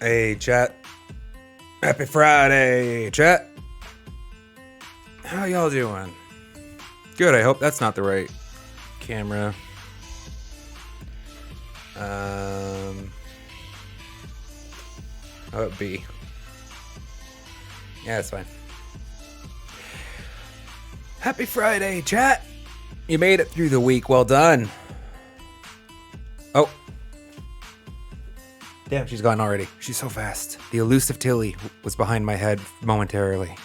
Hey, chat. Happy Friday, chat. How y'all doing? Good, I hope that's not the right camera. How about B? Yeah, it's fine. Happy Friday, chat. You made it through the week. Well done. Oh. Damn, she's gone already. She's so fast. The elusive Tilly was behind my head momentarily.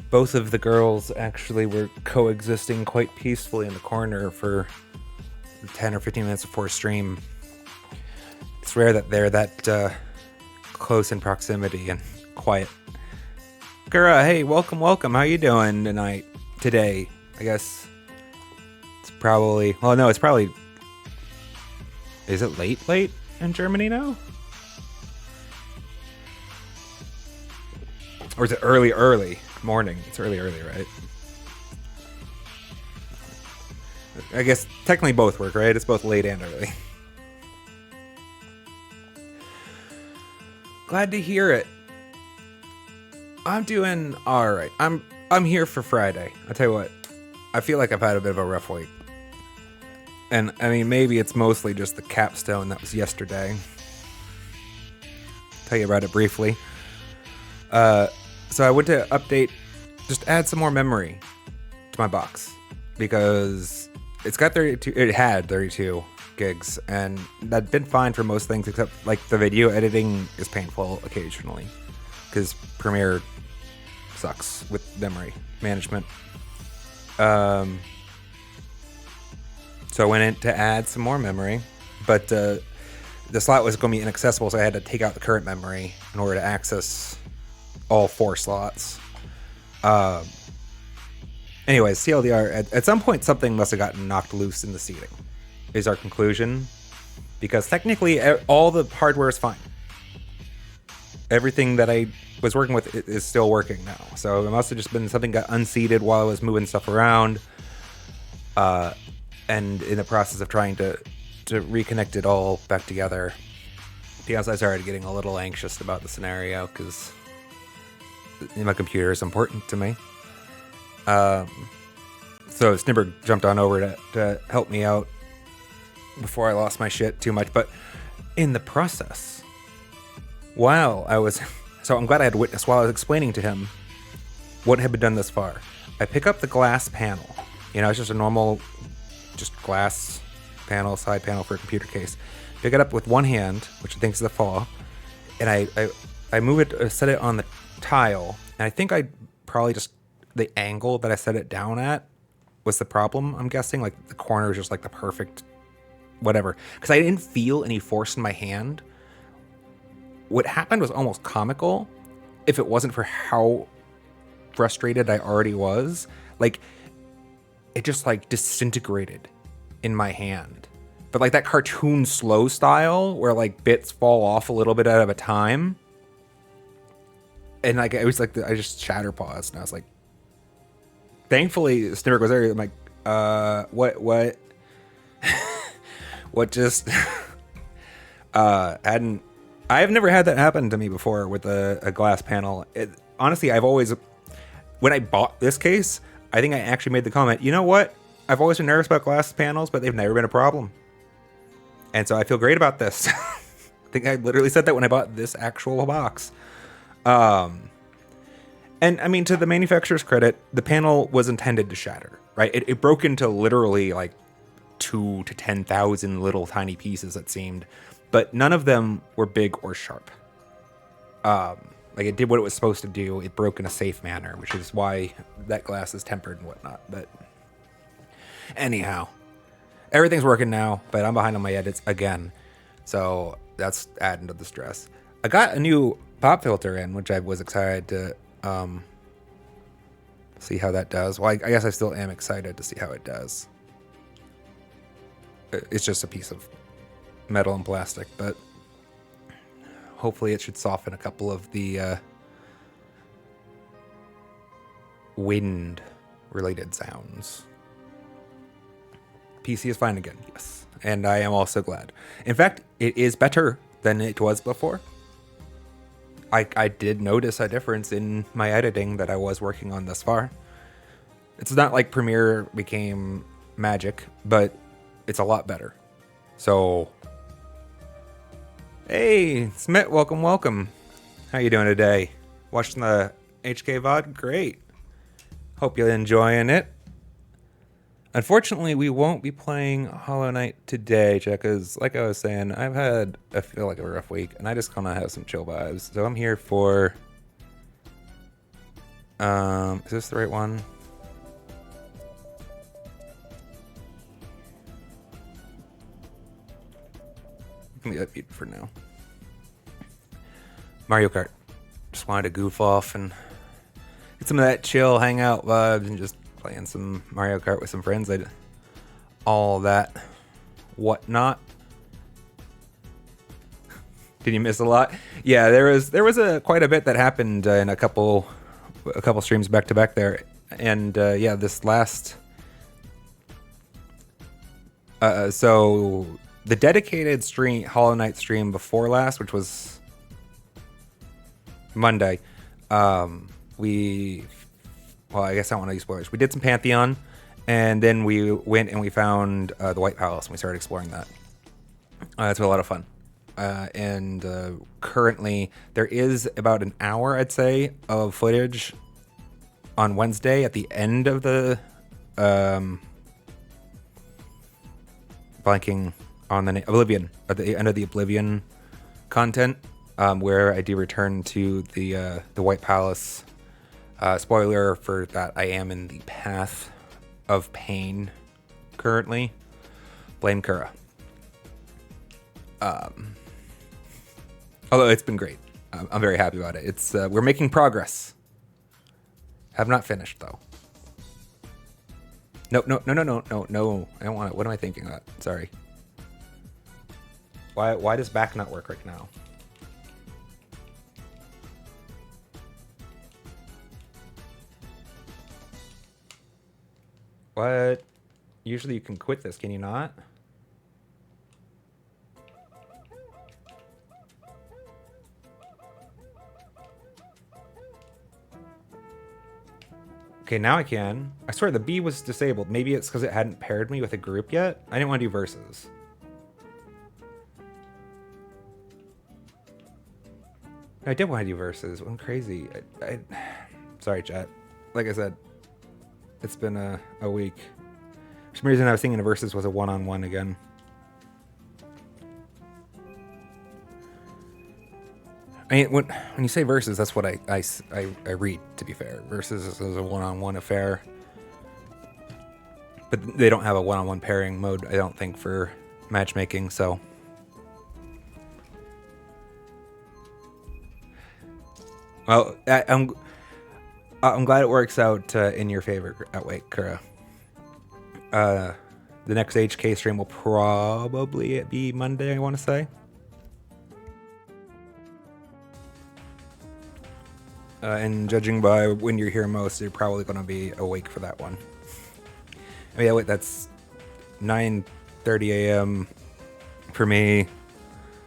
Both of the girls actually were coexisting quite peacefully in the corner for 10 or 15 minutes before stream. It's rare that they're that close in proximity and quiet. Gura, hey, welcome. How you doing today? I guess it's probably... Well, no, it's probably... Is it late in Germany now? Or is it early morning? It's early, right? I guess technically both work, right? It's both late and early. Glad to hear it. I'm doing all right. I'm here for Friday. I'll tell you what. I feel like I've had a bit of a rough week. And I mean, maybe it's mostly just the capstone that was yesterday. Tell you about it briefly. So I went to just add some more memory to my box because it's got 32. It had 32 gigs, and that'd been fine for most things except like the video editing is painful occasionally because Premiere sucks with memory management. So I went in to add some more memory, but the slot was going to be inaccessible, so I had to take out the current memory in order to access all 4 slots. Anyways, TLDR, at some point something must have gotten knocked loose in the seating, is our conclusion, because technically all the hardware is fine. Everything that I was working with is still working now, so it must have just been something got unseated while I was moving stuff around, and in the process of trying to reconnect it all back together, because I started getting a little anxious about the scenario, because my computer is important to me. So Snibber jumped on over to help me out before I lost my shit too much, but in the process, so I'm glad I had witness while I was explaining to him what had been done thus far. I pick up the glass panel. It's just a normal, just glass panel, side panel for a computer case. Pick it up with one hand, which I think is the fall, and I move it, set it on the tile, and I think I probably just the angle that I set it down at was the problem. I'm guessing like the corner is just like the perfect whatever, because I didn't feel any force in my hand. What happened was almost comical if it wasn't for how frustrated I already was. Like it just like disintegrated in my hand, but like that cartoon slow style where like bits fall off a little bit at a time. And like it was like I just shatter paused, and I was like, thankfully Snibber was there. I'm like, what what just I've never had that happen to me before with a glass panel. Honestly, when I bought this case, I think I actually made the comment, you know what? I've always been nervous about glass panels, but they've never been a problem. And so I feel great about this. I think I literally said that when I bought this actual box. And I mean, to the manufacturer's credit, the panel was intended to shatter, right? It broke into literally like 2 to 10,000 little tiny pieces, it seemed, but none of them were big or sharp. Like it did what it was supposed to do. It broke in a safe manner, which is why that glass is tempered and whatnot. But anyhow, everything's working now, but I'm behind on my edits again. So that's adding to the stress. I got a new pop filter in, which I was excited to see how that does. Well, I guess I still am excited to see how it does. It's just a piece of metal and plastic, but hopefully it should soften a couple of the wind-related sounds. PC is fine again, yes. And I am also glad. In fact, it is better than it was before. I did notice a difference in my editing that I was working on thus far. It's not like Premiere became magic, but it's a lot better. So, hey, Smith, welcome. How you doing today? Watching the HK VOD? Great. Hope you're enjoying it. Unfortunately, we won't be playing Hollow Knight today, because like I was saying, I feel like a rough week, and I just kind of have some chill vibes. So I'm here for... is this the right one? Give me that beat for now. Mario Kart. Just wanted to goof off and get some of that chill hangout vibes and just playing some Mario Kart with some friends. All that whatnot. Did you miss a lot? Yeah, there was quite a bit that happened in a couple streams back to back there, and yeah, this last. So the dedicated stream, Hollow Knight stream before last, which was Monday, well, I guess I don't want to use spoilers. We did some Pantheon, and then we went and we found the White Palace, and we started exploring that. That's been a lot of fun. And currently, there is about an hour, I'd say, of footage on Wednesday at the end of the blanking on the name Oblivion, at the end of the Oblivion content, where I do return to the White Palace. Spoiler for that: I am in the path of pain currently. Blame Kura. Although it's been great. I'm very happy about it. It's we're making progress. Have not finished though. No. I don't want it. What am I thinking about? Sorry. Why does back not work right now? What? Usually you can quit this, can you not? Okay, now I can. I swear the B was disabled. Maybe it's because it hadn't paired me with a group yet. I didn't want to do verses. I did want to do verses. I'm crazy. Sorry, chat. Like I said, it's been a week. For some reason, I was thinking the verses was a one-on-one again. I mean, when you say versus, that's what I read, to be fair. Versus is a one-on-one affair. But they don't have a one-on-one pairing mode, I don't think, for matchmaking, so. Well, I'm glad it works out in your favor. Oh, wait, Kura. The next HK stream will probably be Monday, I want to say. And judging by when you're here most, you're probably going to be awake for that one. Oh yeah, wait, that's 9:30 a.m. for me.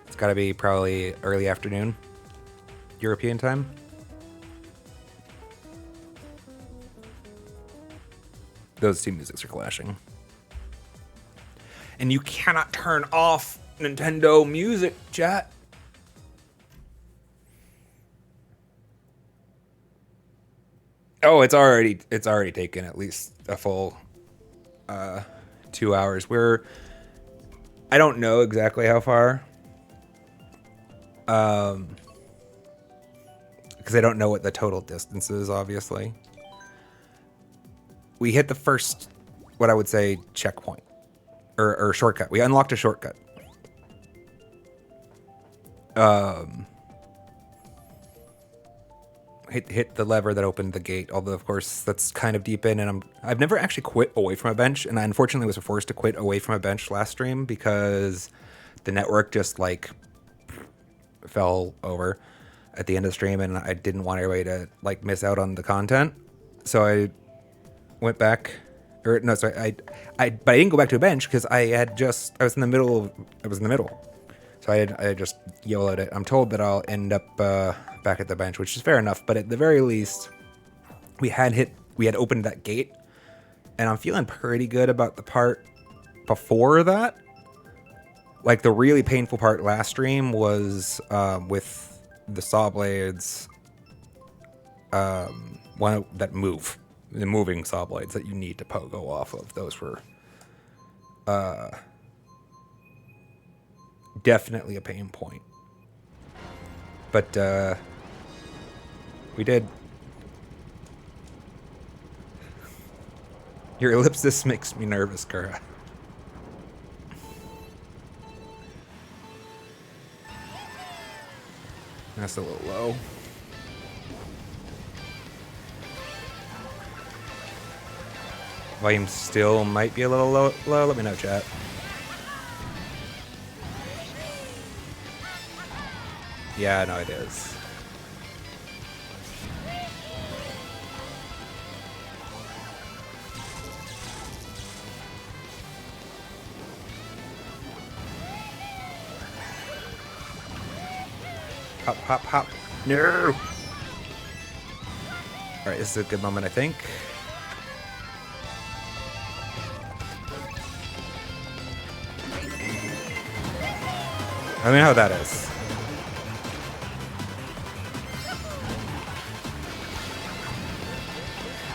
It's got to be probably early afternoon, European time. Those two musics are clashing. And you cannot turn off Nintendo Music, chat. Oh, it's already taken at least a full 2 hours. I don't know exactly how far. Because I don't know what the total distance is, obviously. We hit the first, what I would say, checkpoint. Or shortcut. We unlocked a shortcut. Hit the lever that opened the gate, although of course that's kind of deep in, and I've never actually quit away from a bench, and I unfortunately was forced to quit away from a bench last stream because the network just like fell over at the end of the stream, and I didn't want everybody to like miss out on the content, so I went back, or no, sorry, but I didn't go back to a bench because I was in the middle, so I just yelled at it. I'm told that I'll end up back at the bench, which is fair enough, but at the very least, we had opened that gate, and I'm feeling pretty good about the part before that. Like, the really painful part last stream was with the saw blades, one that move, the moving saw blades that you need to pogo off of. Those were definitely a pain point. But we did. Your ellipsis makes me nervous, Kura. That's a little low. Volume still might be a little low. Let me know, chat. Yeah, no, it is. Hop, hop, hop. No! Alright, this is a good moment, I think. I mean, how that is.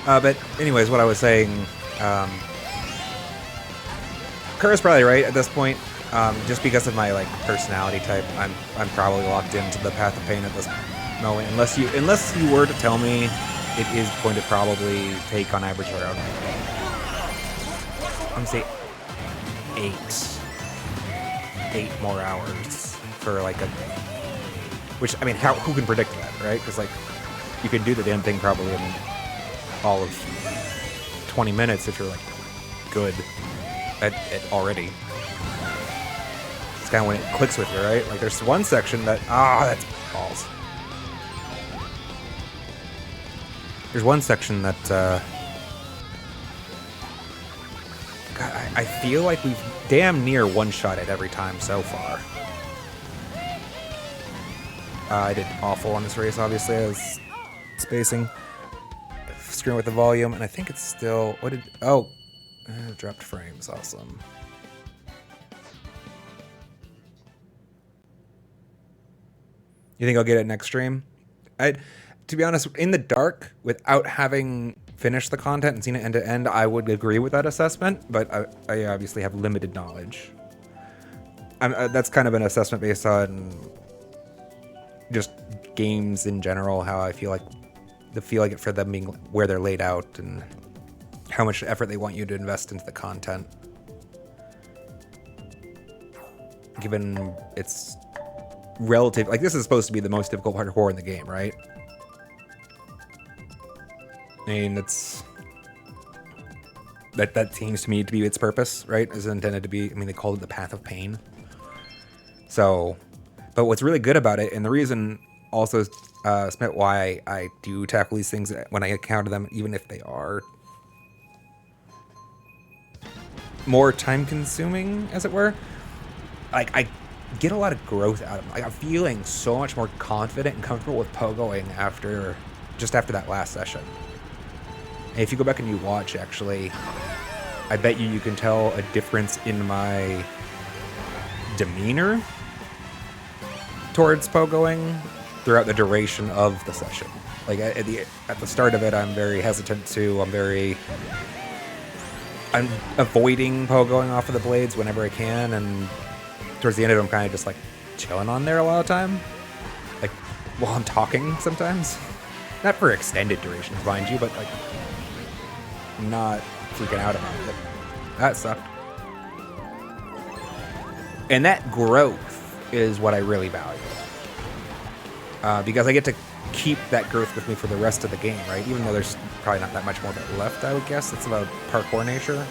But anyways, what I was saying, Kura's probably right at this point. Just because of my like personality type, I'm probably locked into the path of pain at this moment. Unless you were to tell me it is going to probably take on average around, I'm gonna say 8 more hours for like a, which I mean, who can predict that, right? Because like you can do the damn thing probably in all of 20 minutes if you're like good at already. It's kind of when it clicks with you, right? Like there's one section that that's balls. There's one section that God, I feel like we've damn near one-shot it every time so far. I did awful on this race, obviously. I was spacing, screwing with the volume, and I think it's still... What did... Oh! Dropped frames. Awesome. You think I'll get it next stream? To be honest, in the dark, without having finished the content and seen it end to end, I would agree with that assessment, but I obviously have limited knowledge. That's kind of an assessment based on just games in general, how I feel like it for them being where they're laid out and how much effort they want you to invest into the content. Given it's relative, like this is supposed to be the most difficult parkour in the game, right? I mean, that seems to me to be its purpose, right? Is intended to be, I mean, they called it the path of pain. So, but what's really good about it, and the reason also, Smith, why I do tackle these things when I encounter them, even if they are more time-consuming, as it were, like, I get a lot of growth out of them. Like, I'm feeling so much more confident and comfortable with pogoing after that last session. And if you go back and you watch, actually, I bet you can tell a difference in my demeanor towards pogoing throughout the duration of the session. Like at the start of it, I'm very hesitant to. I'm avoiding pogoing off of the blades whenever I can, and towards the end of it, I'm kind of just like chilling on there a lot of time, like while I'm talking sometimes. Not for extended durations, mind you, but like I'm not freaking out about it. That sucked. And that growth is what I really value. Because I get to keep that growth with me for the rest of the game, right? Even though there's probably not that much more of it left, I would guess. It's about parkour nature.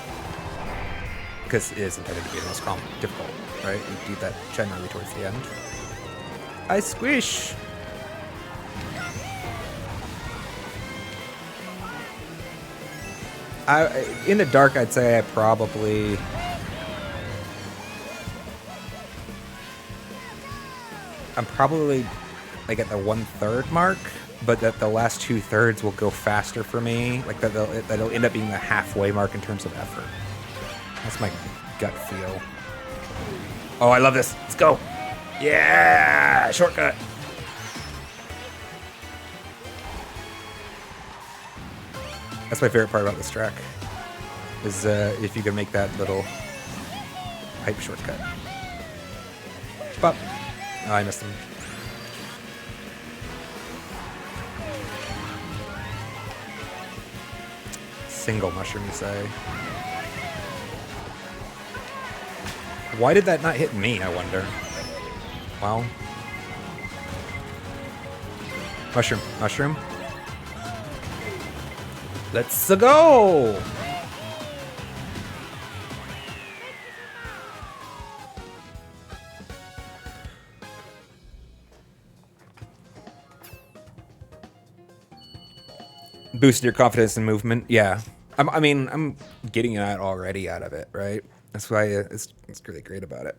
Because it is intended to be the most difficult, right? You do that generally towards the end. I squish! In the dark, I'd say I'm probably like at the 1/3 mark, but that the last 2/3 will go faster for me. Like that'll end up being the halfway mark in terms of effort. That's my gut feel. Oh, I love this. Let's go. Yeah, shortcut. That's my favorite part about this track, is if you can make that little pipe shortcut. Pop. Oh, I missed him. Single mushroom, you say? Why did that not hit me, I wonder? Well, Mushroom. Mushroom. Let's go! Boosted your confidence and movement. Yeah. I mean, I'm getting that already out of it, right? That's why it's really great about it.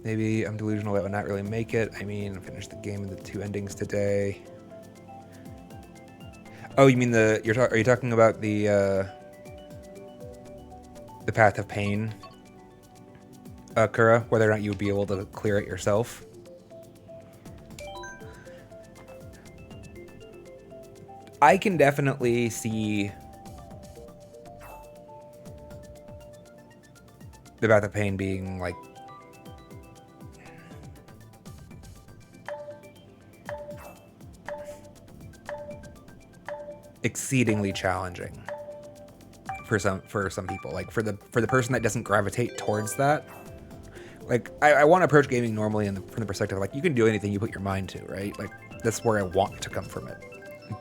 Maybe I'm delusional that would not really make it. I mean, I finished the game in the 2 endings today. Oh, you mean are you talking about the Path of Pain, Kura? Whether or not you would be able to clear it yourself? I can definitely see the Path of Pain being like exceedingly challenging for some people. Like for the person that doesn't gravitate towards that. Like I want to approach gaming normally from the perspective of like you can do anything you put your mind to, right? Like that's where I want to come from it.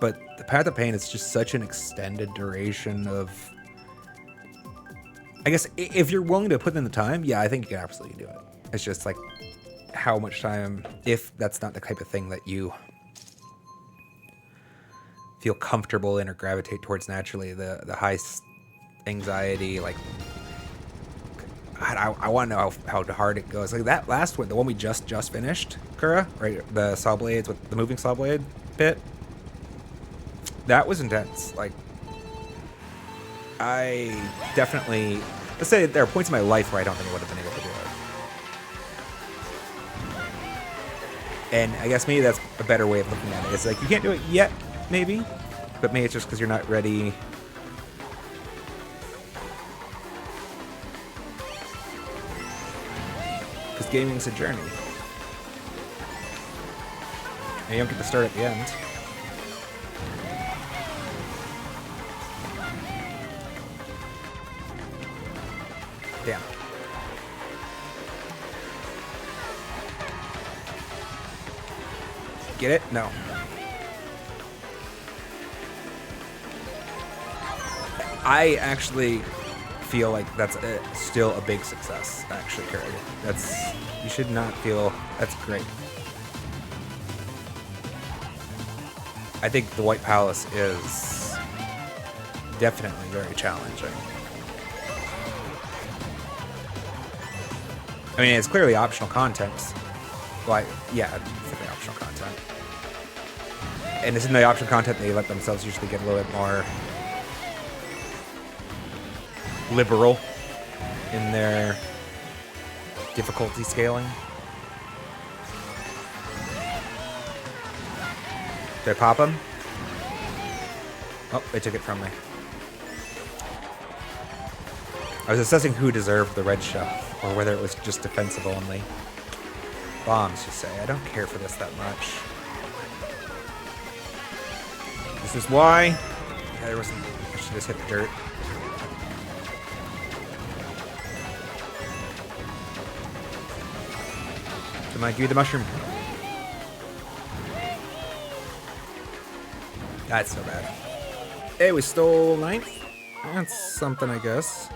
But the Path of Pain is just such an extended duration of. I guess if you're willing to put in the time, yeah, I think you can absolutely do it. It's just like how much time, if that's not the type of thing that you feel comfortable in or gravitate towards naturally, the high anxiety, like I want to know how hard it goes. Like that last one, the one we just finished, Kura, right? The saw blades with the moving saw blade pit. That was intense. Like I definitely, let's say there are points in my life where I don't think I would have been able to do it. And I guess maybe that's a better way of looking at it. It's like you can't do it yet, maybe, but maybe it's just because you're not ready. Because gaming's a journey. And you don't get to start at the end. Damn. Get it? No. I actually feel like that's still a big success, actually, Kurt. You should not feel, that's great. I think the White Palace is definitely very challenging. I mean, it's clearly optional content. Well, yeah, it's definitely optional content. And it's in the optional content they let themselves usually get a little bit more liberal in their difficulty scaling. Did I pop them? Oh, they took it from me. I was assessing who deserved the red shell, or whether it was just defensive only. Bombs, you say. I don't care for this that much. This is why. Yeah, there wasn't. I should just hit the dirt. Come on, give me the mushroom. That's so bad. Hey, we stole 9th? That's something, I guess.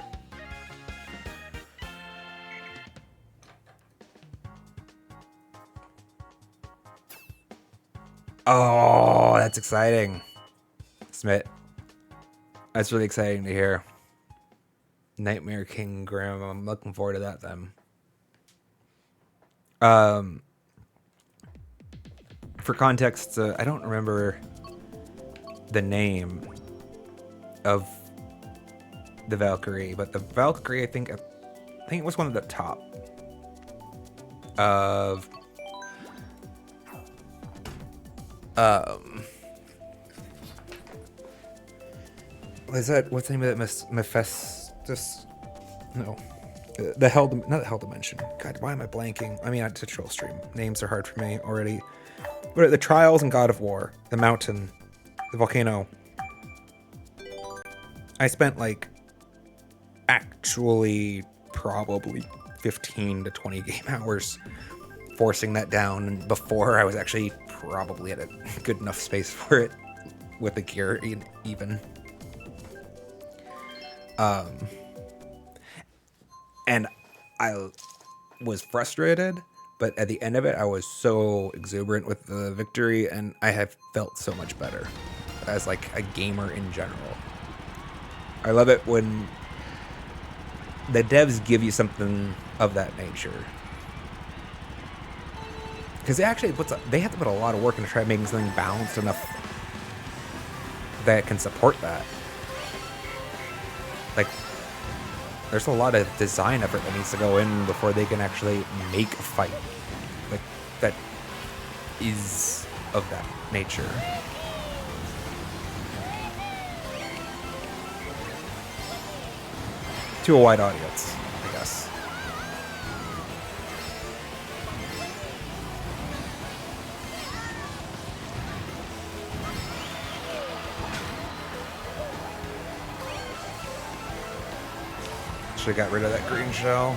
Oh, that's exciting. Smith. That's really exciting to hear. Nightmare King Grim. I'm looking forward to that then. For context, I don't remember the name of the Valkyrie, but the Valkyrie, I think it was one of the top of what's the name of that? Mephistus? No. Not the Hell Dimension. God, why am I blanking? I mean, it's a troll stream. Names are hard for me already. What are the Trials and God of War? The Mountain. The Volcano. I spent, like, actually probably 15 to 20 game hours forcing that down before I was actually probably at a good enough space for it with the gear even. And I was frustrated, but at the end of it, I was so exuberant with the victory, and I have felt so much better as like a gamer in general. I love it when the devs give you something of that nature, because they actually they have to put a lot of work into try making something balanced enough that can support that. Like, there's a lot of design effort that needs to go in before they can actually make a fight like that is of that nature. To a wide audience, I guess. Should have got rid of that green shell.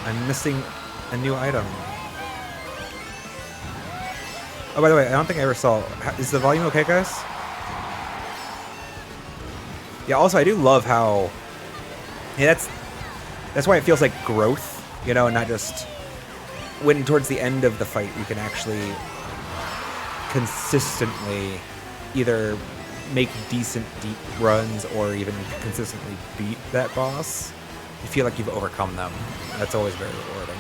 I'm missing a new item. Oh, by the way, I don't think I ever saw... Is the volume okay, guys? Yeah, also, I do love how... Yeah, that's why it feels like growth, you know, and not just... When towards the end of the fight, you can actually consistently either make decent deep runs or even consistently beat that boss. You feel like you've overcome them. That's always very rewarding.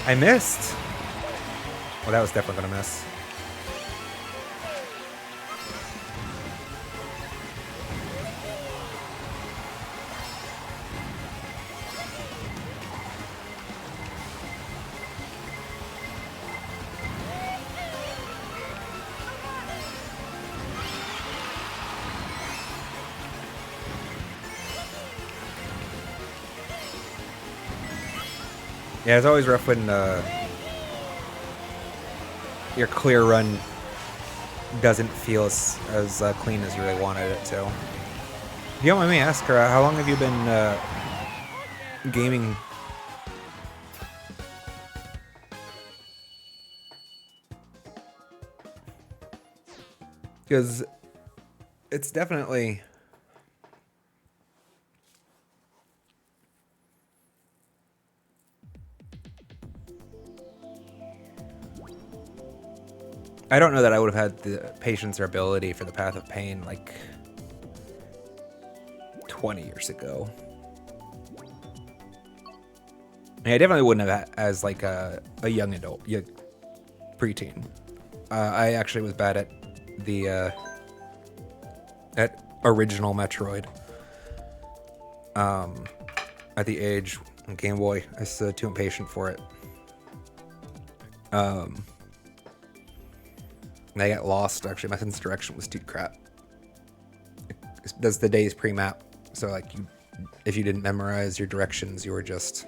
I missed. Well, that was definitely gonna miss. Yeah, it's always rough when your clear run doesn't feel as clean as you really wanted it to. If you don't mind me ask her, how long have you been gaming? Because it's definitely... I don't know that I would have had the patience or ability for the Path of Pain like 20 years ago. I definitely wouldn't have as like a young adult, preteen. I actually was bad at the at original Metroid. At the age on Game Boy, I was too impatient for it. And I got lost. Actually, my sense of direction was too crap. It does the day's pre-map, so like if you didn't memorize your directions, you were just...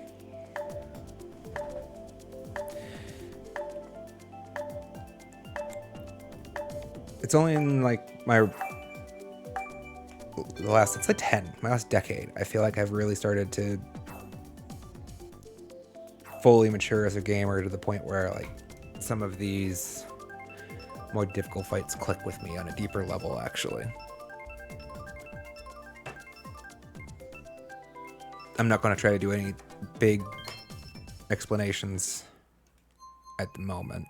It's only in like my last decade, I feel like I've really started to fully mature as a gamer to the point where like some of these more difficult fights click with me on a deeper level, actually. I'm not going to try to do any big explanations at the moment.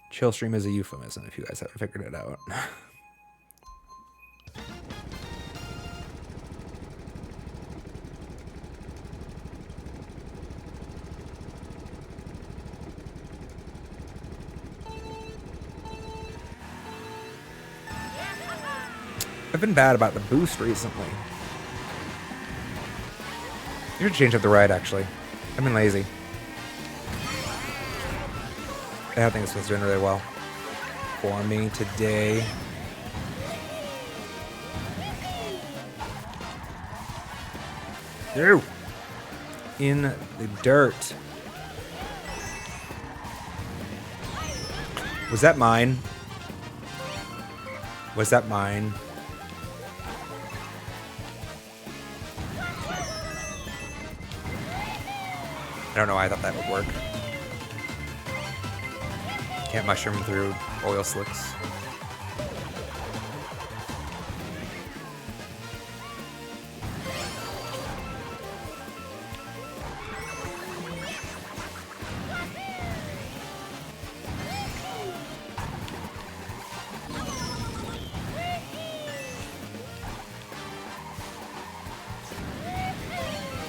Chill stream is a euphemism if you guys haven't figured it out. I've been bad about the boost recently. You should change up the ride, actually. I've been lazy. I think this was doing really well for me today. Ew. In the dirt. Was that mine? Was that mine? I don't know why I thought that would work. Can't mushroom through oil slicks.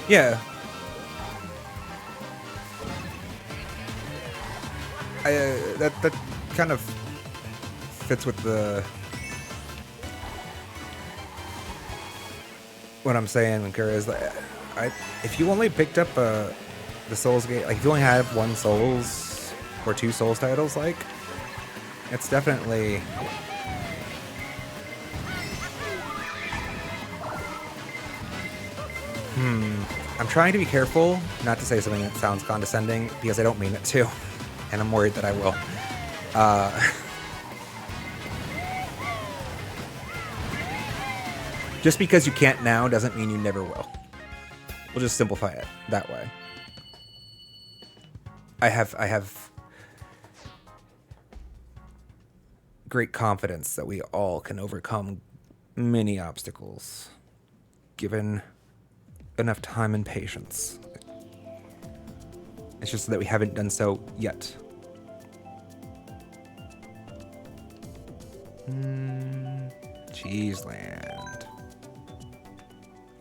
Yeah. That kind of fits with what I'm saying, Mankura, is that if you only picked up the Souls game, like if you only have one Souls or two Souls titles, like it's definitely I'm trying to be careful not to say something that sounds condescending because I don't mean it to, and I'm worried that I will. Just because you can't now doesn't mean you never will. We'll just simplify it that way. I have great confidence that we all can overcome many obstacles, given enough time and patience. It's just that we haven't done so yet. Cheeseland.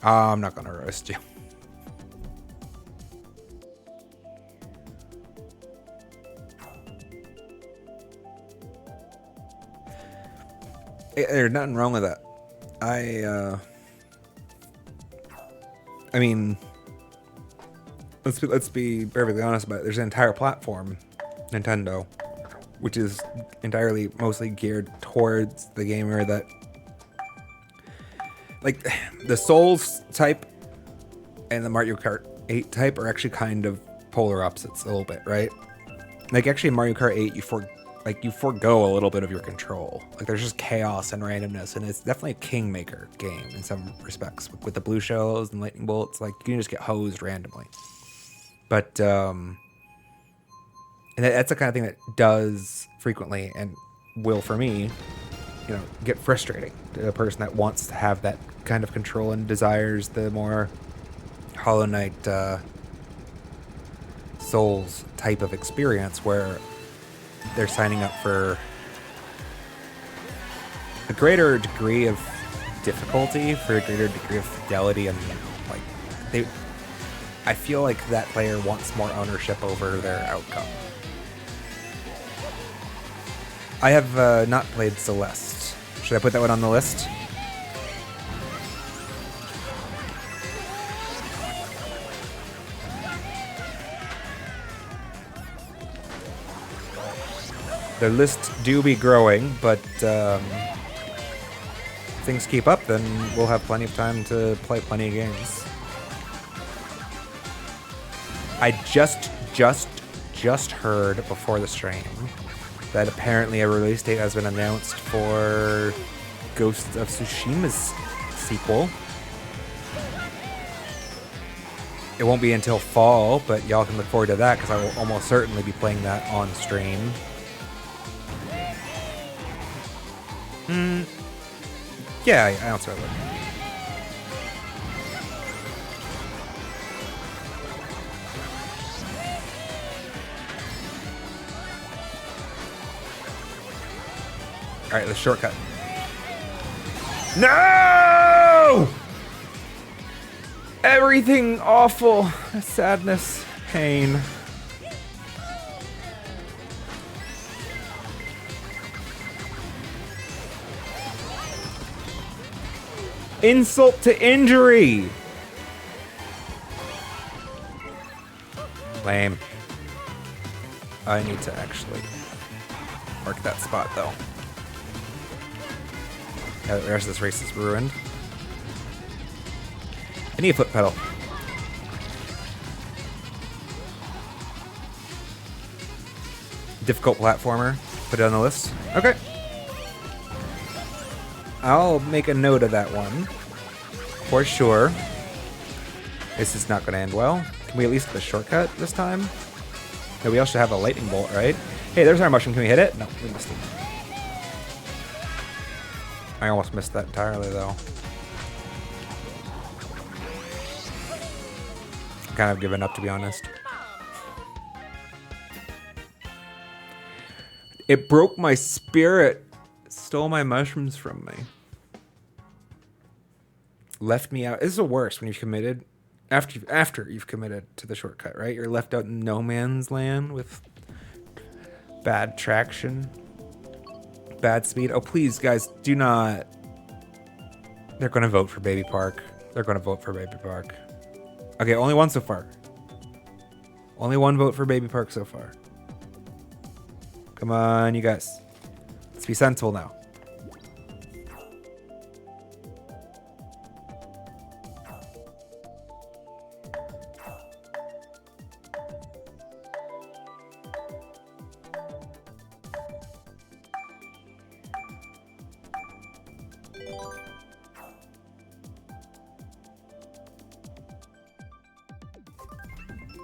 I'm not gonna roast you. There's nothing wrong with that. I mean, let's be perfectly honest about it. There's an entire platform, Nintendo, which is entirely mostly geared towards the gamer that, like, the Souls type and the Mario Kart 8 type are actually kind of polar opposites a little bit, right? Like, actually in Mario Kart 8, you forego a little bit of your control. Like, there's just chaos and randomness, and it's definitely a kingmaker game in some respects. With the blue shells and lightning bolts, like, you can just get hosed randomly. But, and that's the kind of thing that does frequently, and will for me, get frustrating to a person that wants to have that kind of control and desires the more Hollow Knight, Souls type of experience where they're signing up for a greater degree of difficulty, for a greater degree of fidelity, and I feel like that player wants more ownership over their outcome. I have not played Celeste. Should I put that one on the list? The list do be growing, but if things keep up, then we'll have plenty of time to play plenty of games. I just heard before the stream that apparently a release date has been announced for Ghost of Tsushima's sequel. It won't be until fall, but y'all can look forward to that because I will almost certainly be playing that on stream. Yeah, I don't start looking. Alright, let's shortcut. No! Everything awful. Sadness, pain. Insult to injury. Lame. I need to actually mark that spot though. Yeah, the rest of this race is ruined. I need a foot pedal. Difficult platformer. Put it on the list. Okay. I'll make a note of that one. For sure. This is not going to end well. Can we at least get a shortcut this time? No, we also have a lightning bolt, right? Hey, there's our mushroom. Can we hit it? No, we missed it. I almost missed that entirely, though. Kind of given up, to be honest. It broke my spirit. It stole my mushrooms from me. Left me out. This is the worst when you've committed. After you've committed to the shortcut, right? You're left out in no man's land with bad traction, bad speed. Oh, please, guys, do not. They're going to vote for Baby Park. They're going to vote for Baby Park. Okay, only one so far. Only one vote for Baby Park so far. Come on, you guys. Let's be sensible now.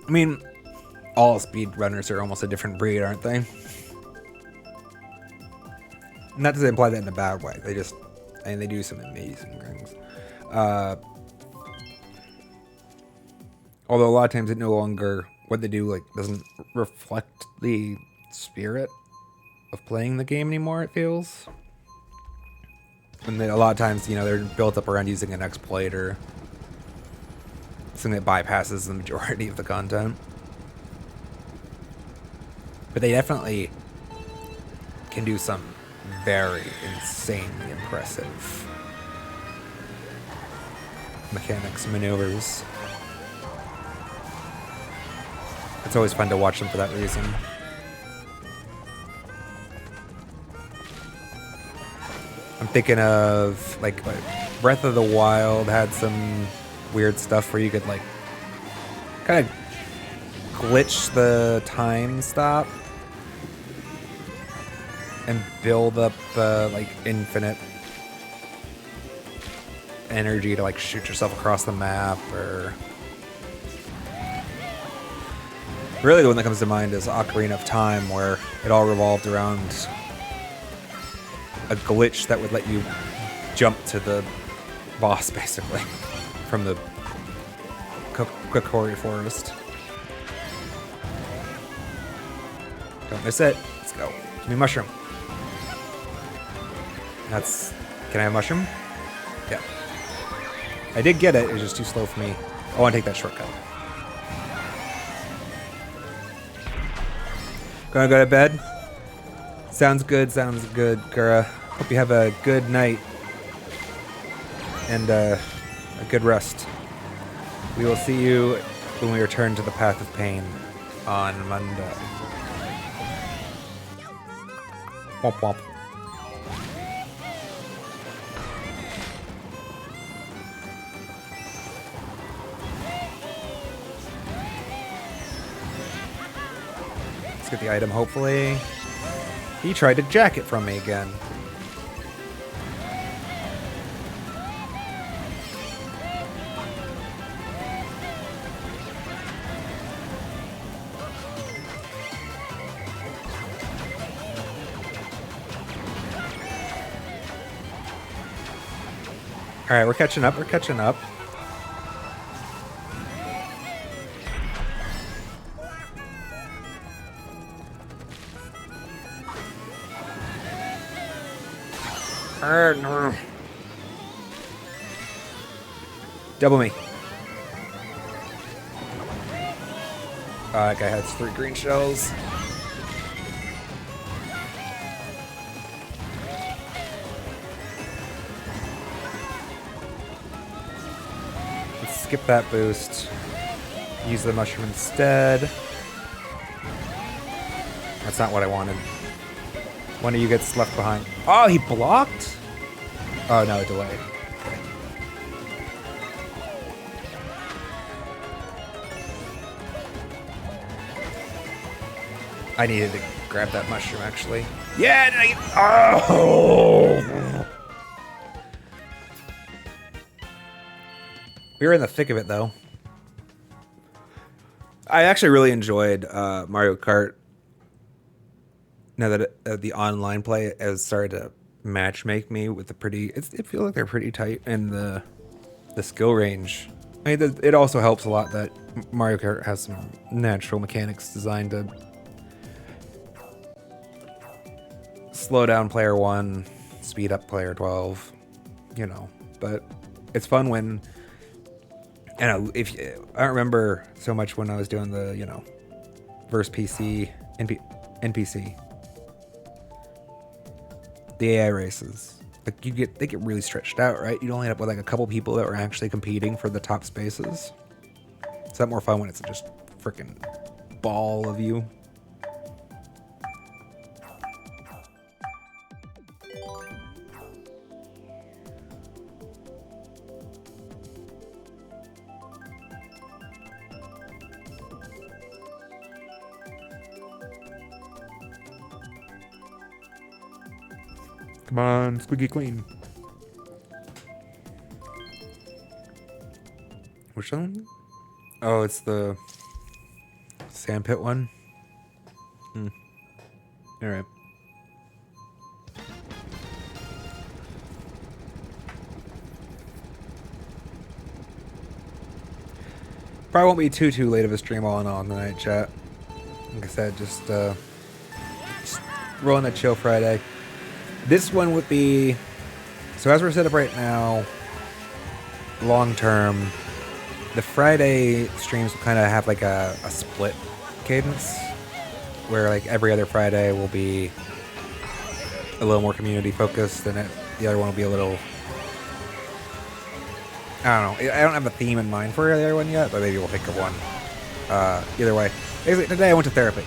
I mean, all speedrunners are almost a different breed, aren't they? Not to imply that in a bad way. They just, and they do some amazing things. Although a lot of times it no longer, what they do like doesn't reflect the spirit of playing the game anymore, it feels. And then a lot of times, you know, they're built up around using an exploit or something that bypasses the majority of the content. But they definitely can do some very insanely impressive mechanics, maneuvers. It's always fun to watch them for that reason. I'm thinking of like Breath of the Wild had some weird stuff where you could like kind of glitch the time stop and build up like infinite energy to like shoot yourself across the map. Or really the one that comes to mind is Ocarina of Time, where it all revolved around a glitch that would let you jump to the boss basically from the Kokori Forest. Don't miss it. Let's go. Give me a mushroom. That's... Can I have a mushroom? Yeah. I did get it. It was just too slow for me. I want to take that shortcut. Gonna go to bed? Sounds good, Gura. Hope you have a good night. And a good rest. We will see you when we return to the Path of Pain on Monday. Womp womp. Let's get the item, hopefully. He tried to jack it from me again. Alright, we're catching up, No. Double me. That guy has 3 green shells. Let's skip that boost. Use the mushroom instead. That's not what I wanted. One of you gets left behind. Oh, he blocked? Oh, no, delayed. Okay. I needed to grab that mushroom, actually. Yeah! Oh! We were in the thick of it, though. I actually really enjoyed Mario Kart. Now that the online play has started to matchmake me with the pretty... It feels like they're pretty tight, and the skill range. I mean, it also helps a lot that Mario Kart has some natural mechanics designed to slow down player 1, speed up player 12, you know. But it's fun when, you know, I don't remember so much when I was doing the, you know, versus NPC, the AI races. Like they get really stretched out, right? You'd only end up with like a couple people that were actually competing for the top spaces. It's not more fun when it's just freaking ball of you. Come on, squeaky clean. Which one? Oh, it's the sandpit one. All right. Probably won't be too late of a stream all in all tonight, chat. Like I said, just rolling a chill Friday. This one would be, so as we're set up right now, long term, the Friday streams will kind of have like a split cadence, where like every other Friday will be a little more community focused, and the other one will be a little, I don't know, I don't have a theme in mind for the other one yet, but maybe we'll think of one. Either way, basically today I went to therapy.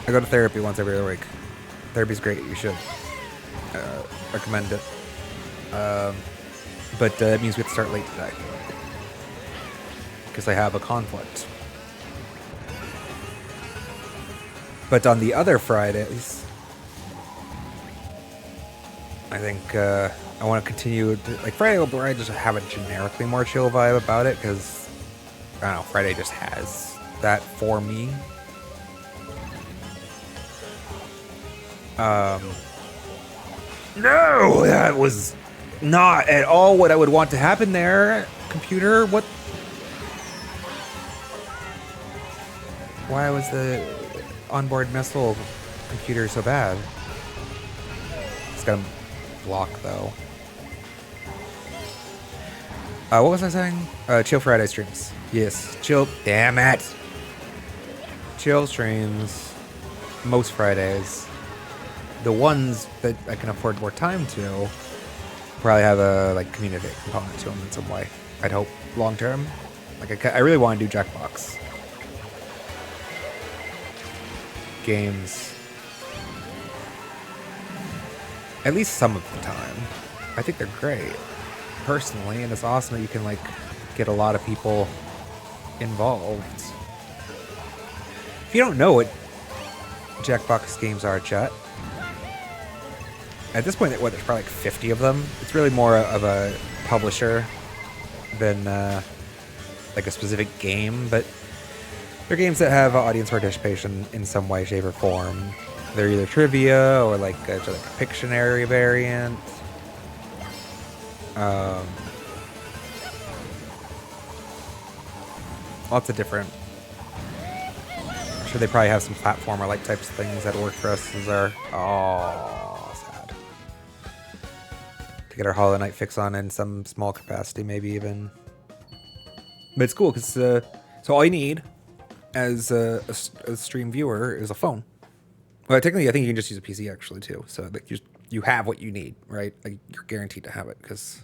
I go to therapy once every other week. Therapy's great, you should. Recommend it. But it means we have to start late today, because I have a conflict. But on the other Fridays, I think I want to continue like Friday will probably just have a generically more chill vibe about it, because I don't know, Friday just has that for me. No, that was not at all what I would want to happen there, computer. What? Why was the onboard missile computer so bad? It's got a block, though. What was I saying? Chill Friday streams. Yes, chill. Damn it. Chill streams. Most Fridays. The ones that I can afford more time to probably have a like community component to them in some way. I'd hope long term. Like I really want to do Jackbox games at least some of the time. I think they're great personally, and it's awesome that you can like get a lot of people involved. If you don't know what Jackbox games are, chat. At this point, there's probably like 50 of them. It's really more of a publisher than like a specific game, but they're games that have audience participation in some way, shape, or form. They're either trivia or like a Pictionary variant. Lots of different. I'm sure they probably have some platformer-like types of things that work for us as our. Oh, sad. To get our Hollow Knight fix on in some small capacity, maybe even. But it's cool because so all you need as a stream viewer is a phone. Well, technically, I think you can just use a PC actually too. So that you have what you need, right? Like, you're guaranteed to have it because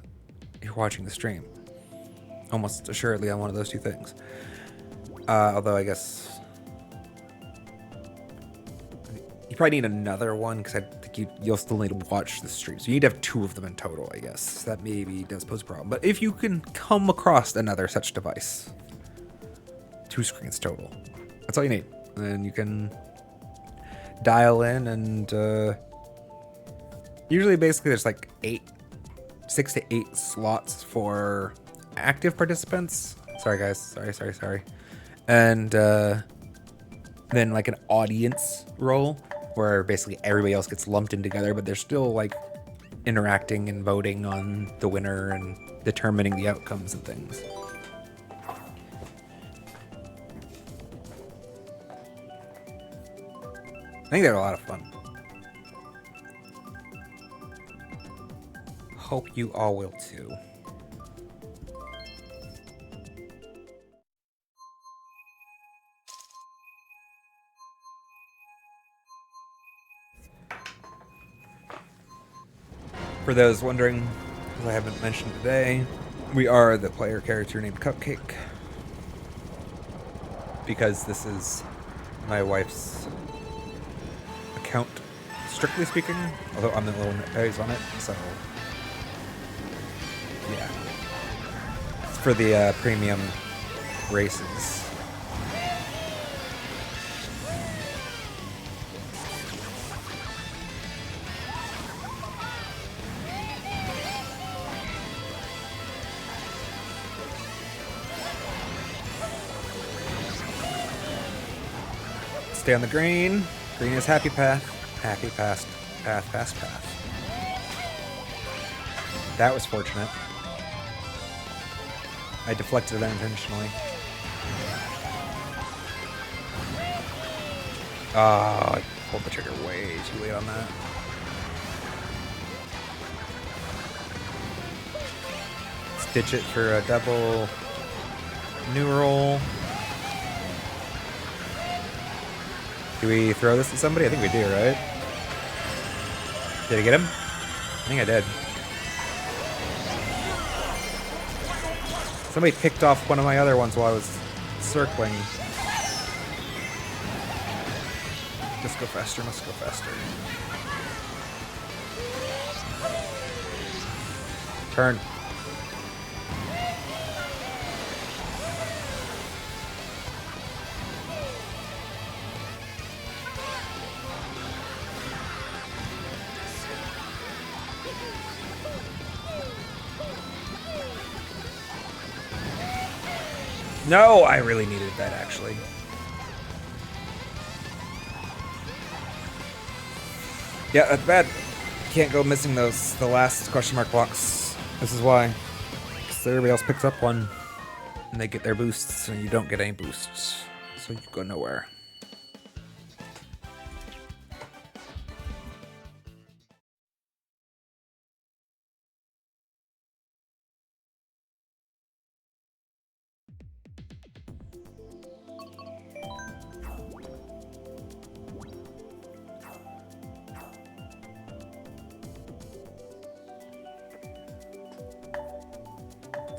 you're watching the stream. Almost assuredly on one of those two things. Although I guess you probably need another one because I think you'll still need to watch the stream. So you need to have two of them in total, I guess. That maybe does pose a problem. But if you can come across another such device, 2 screens total. That's all you need. And you can dial in, and usually basically there's like 6 to 8 slots for active participants. Sorry guys, sorry. And then like an audience role where basically everybody else gets lumped in together, but they're still like interacting and voting on the winner and determining the outcomes and things. I think they're a lot of fun. Hope you all will too. For those wondering, as I haven't mentioned today, we are the player character named Cupcake. Because this is my wife's account, strictly speaking, although I'm the only one that pays on it, so yeah. It's for the premium races. Stay on the green. Green is happy path. Happy path. Path. That was fortunate. I deflected it unintentionally. I pulled the trigger way too late on that. Stitch it for a double new roll. Do we throw this at somebody? I think we do, right? Did I get him? I think I did. Somebody picked off one of my other ones while I was circling. Just go faster, must go faster. Turn. No, I really needed that actually. Yeah, that's bad. Can't go missing those, the last question mark blocks. This is why. Because everybody else picks up one and they get their boosts and you don't get any boosts. So you go nowhere.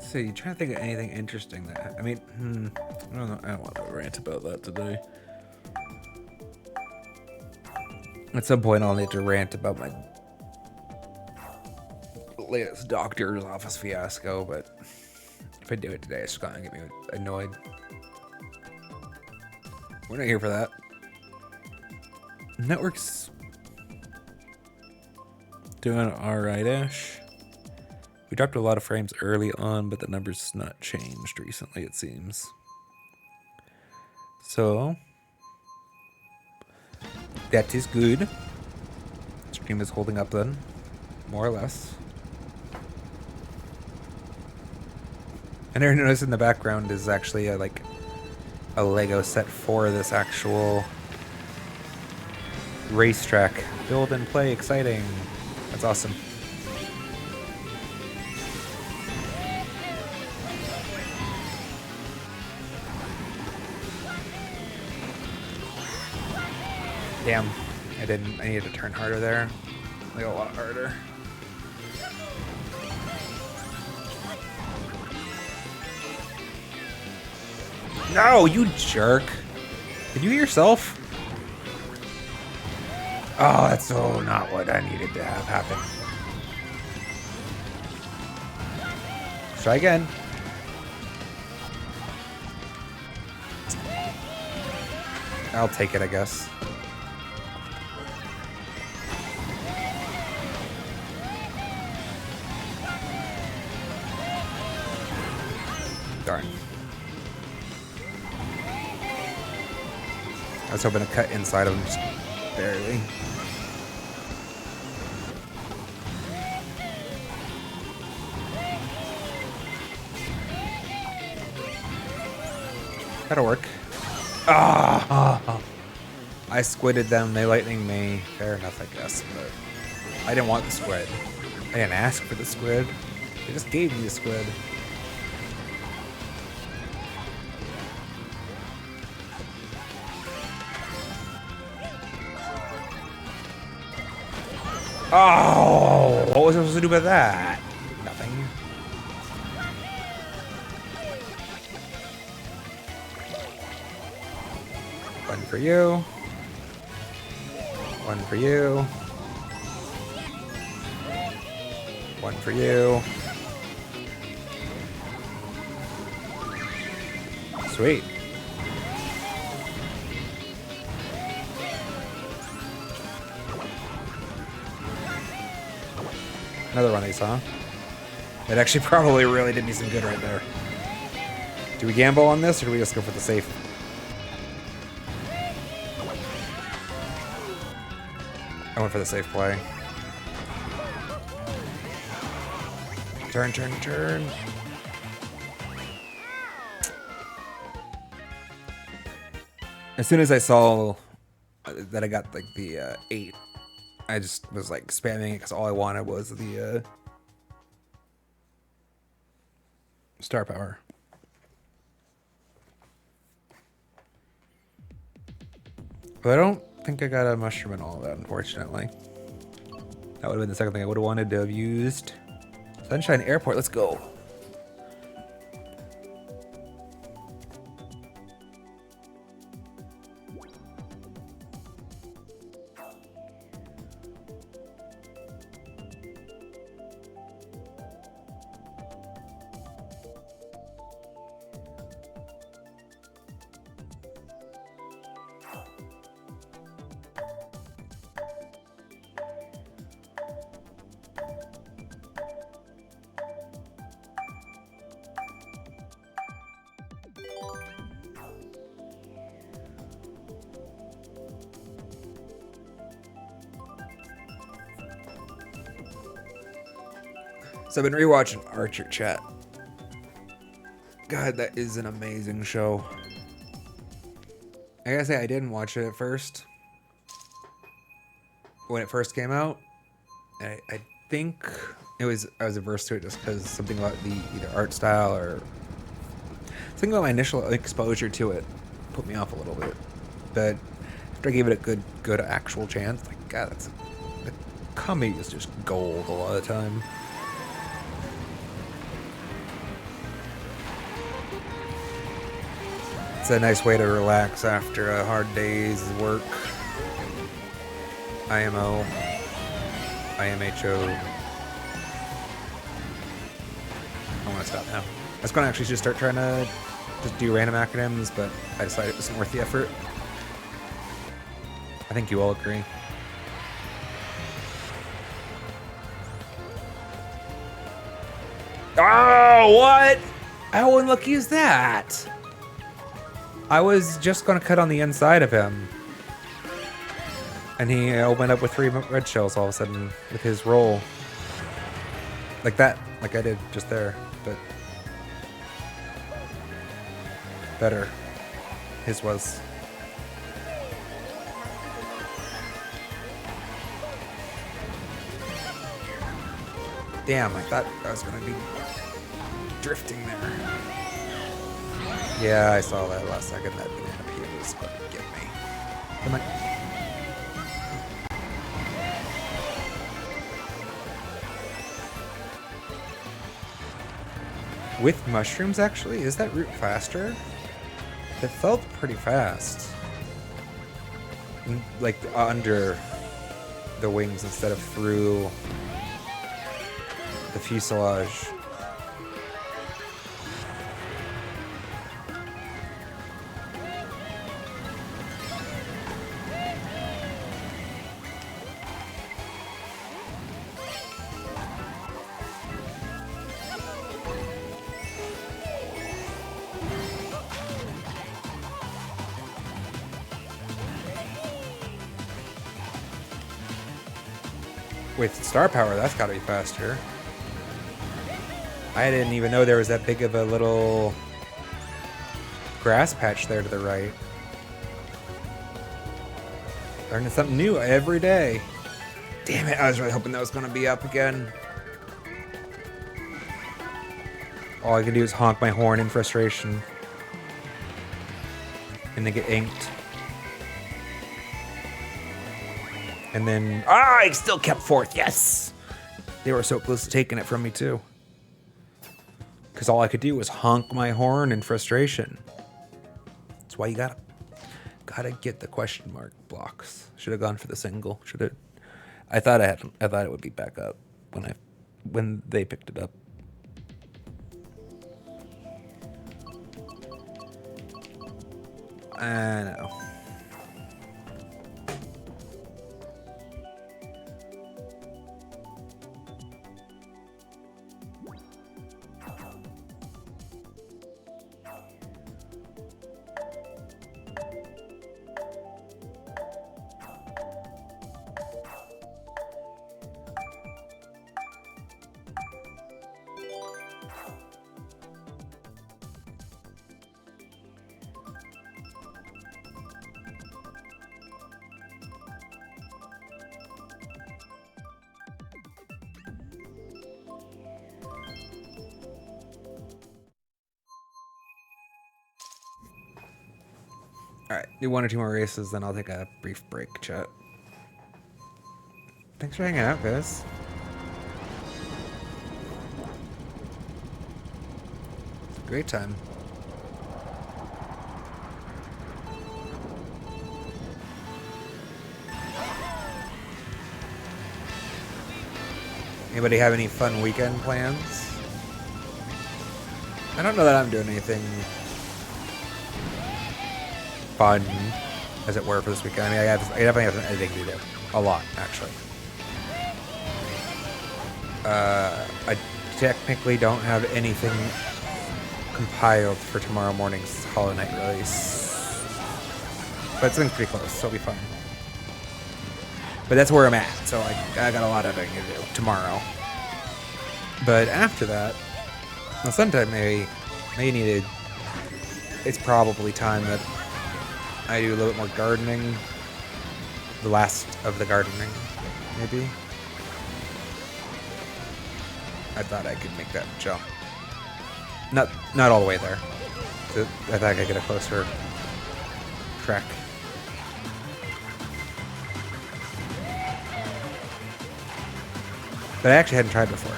So you trying to think of anything interesting that I mean, I don't know. I don't want to rant about that today. At some point, I'll need to rant about my latest doctor's office fiasco. But if I do it today, it's gonna get me annoyed. We're not here for that. Network's doing alright-ish. We dropped a lot of frames early on, but the numbers not changed recently, it seems. So that is good. Stream is holding up then, more or less. And I noticed in the background is actually a Lego set for this actual racetrack. Build and play, exciting. That's awesome. Damn, I needed to turn harder there. Like a lot harder. No, you jerk. Did you hear yourself? Oh, that's so not what I needed to have happen. Try again. I'll take it, I guess. I was hoping to cut inside of him just barely. That'll work. Ah! I squidded them, they lightning me. Fair enough, I guess, but I didn't want the squid. I didn't ask for the squid. They just gave me the squid. Oh! What was I supposed to do with that? Nothing. One for you. One for you. One for you. Sweet. Another one of these, huh? It actually probably really did me some good right there. Do we gamble on this, or do we just go for the safe? I went for the safe play. Turn, turn, turn. As soon as I saw that I got like the 8, I just was like spamming it because all I wanted was the star power. But I don't think I got a mushroom in all of that, unfortunately. That would have been the second thing I would have wanted to have used. Sunshine Airport, let's go. So I've been rewatching Archer Chat. God, that is an amazing show. I gotta say, I didn't watch it at first. When it first came out. I think I was averse to it just because something about the either art style or something about my initial exposure to it put me off a little bit. But after I gave it a good actual chance, like, God, the comedy is just gold a lot of the time. It's a nice way to relax after a hard day's work. IMO. IMHO. I want to stop now. I was going to actually just start trying to just do random acronyms, but I decided it wasn't worth the effort. I think you all agree. Oh, what? How unlucky is that? I was just going to cut on the inside of him. And he opened up with 3 red shells all of a sudden with his roll. Like that. Like I did just there. But better. His was. Damn, I thought I was going to be drifting there. Yeah, I saw that last second. That banana peel was going to get me. Come on. With mushrooms, actually? Is that route faster? It felt pretty fast. Like under the wings instead of through the fuselage. With star power, that's gotta be faster. I didn't even know there was that big of a little grass patch there to the right. Learning something new every day. Damn it, I was really hoping that was gonna be up again. All I can do is honk my horn in frustration. And then get inked. And then, I still kept fourth, yes! They were so close to taking it from me too. Because all I could do was honk my horn in frustration. That's why you gotta get the question mark blocks. Should have gone for the single. Should have. I thought it would be back up when they picked it up. I know. Alright, do one or two more races, then I'll take a brief break, chat. Thanks for hanging out, guys. It's a great time. Anybody have any fun weekend plans? I don't know that I'm doing anything fun, as it were, for this weekend. I mean, I definitely have some editing to do. A lot, actually. I technically don't have anything compiled for tomorrow morning's Hollow Knight release. But something's pretty close, so it'll be fun. But that's where I'm at, so I got a lot of editing to do tomorrow. But after that, well, sometime maybe needed. It's probably time that I do a little bit more gardening. The last of the gardening, maybe. I thought I could make that jump. Not all the way there. I thought I could get a closer trek. But I actually hadn't tried before.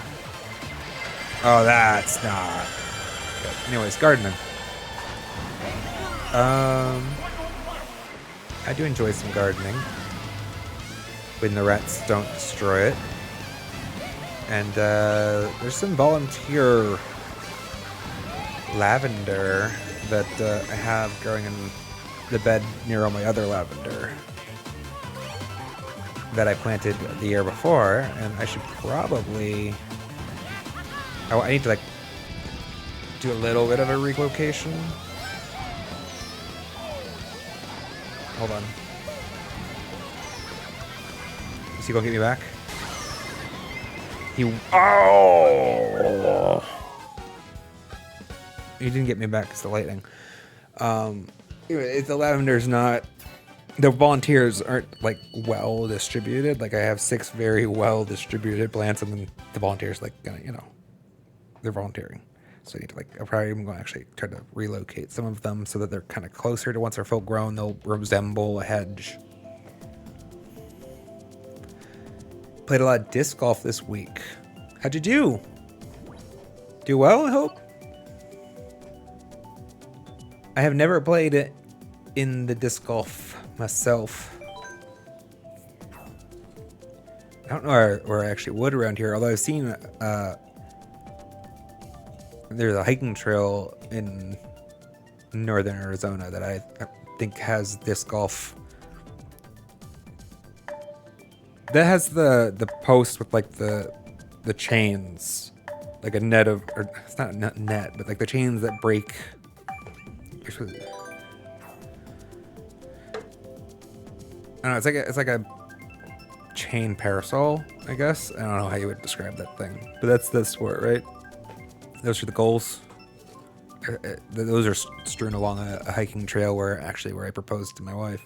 Oh, that's not good. Anyways, gardening. I do enjoy some gardening when the rats don't destroy it. And there's some volunteer lavender that I have growing in the bed near all my other lavender that I planted the year before, and I should probably... I need to like do a little bit of a relocation. Hold on. Is he gonna get me back? Oh! He didn't get me back because the lightning. The lavender's not... The volunteers aren't like well distributed. Like I have 6 very well distributed plants, and then the volunteers like gonna, they're volunteering. So I need to I'm probably even going to actually try to relocate some of them so that they're kind of closer to, once they're full grown, they'll resemble a hedge. Played a lot of disc golf this week. How'd you do? Do well, I hope? I have never played it in the disc golf myself. I don't know where I actually would around here, although I've seen there's a hiking trail in northern Arizona that I think has disc golf. That has the post with like the chains, like a net of, or it's not a net, but like the chains that break. I don't know. It's like a chain parasol, I guess. I don't know how you would describe that thing, but that's the sport, right? Those are the goals. Those are strewn along a hiking trail where I proposed to my wife.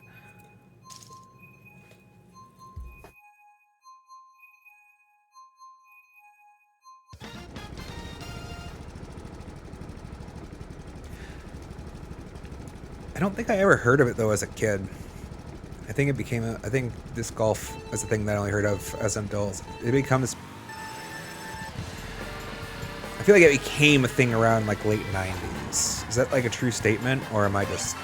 I don't think I ever heard of it though as a kid. I think it became I think disc golf is a thing that I only heard of as an adult. It becomes. I feel like it became a thing around like late 90s. Is that like a true statement, or am I just?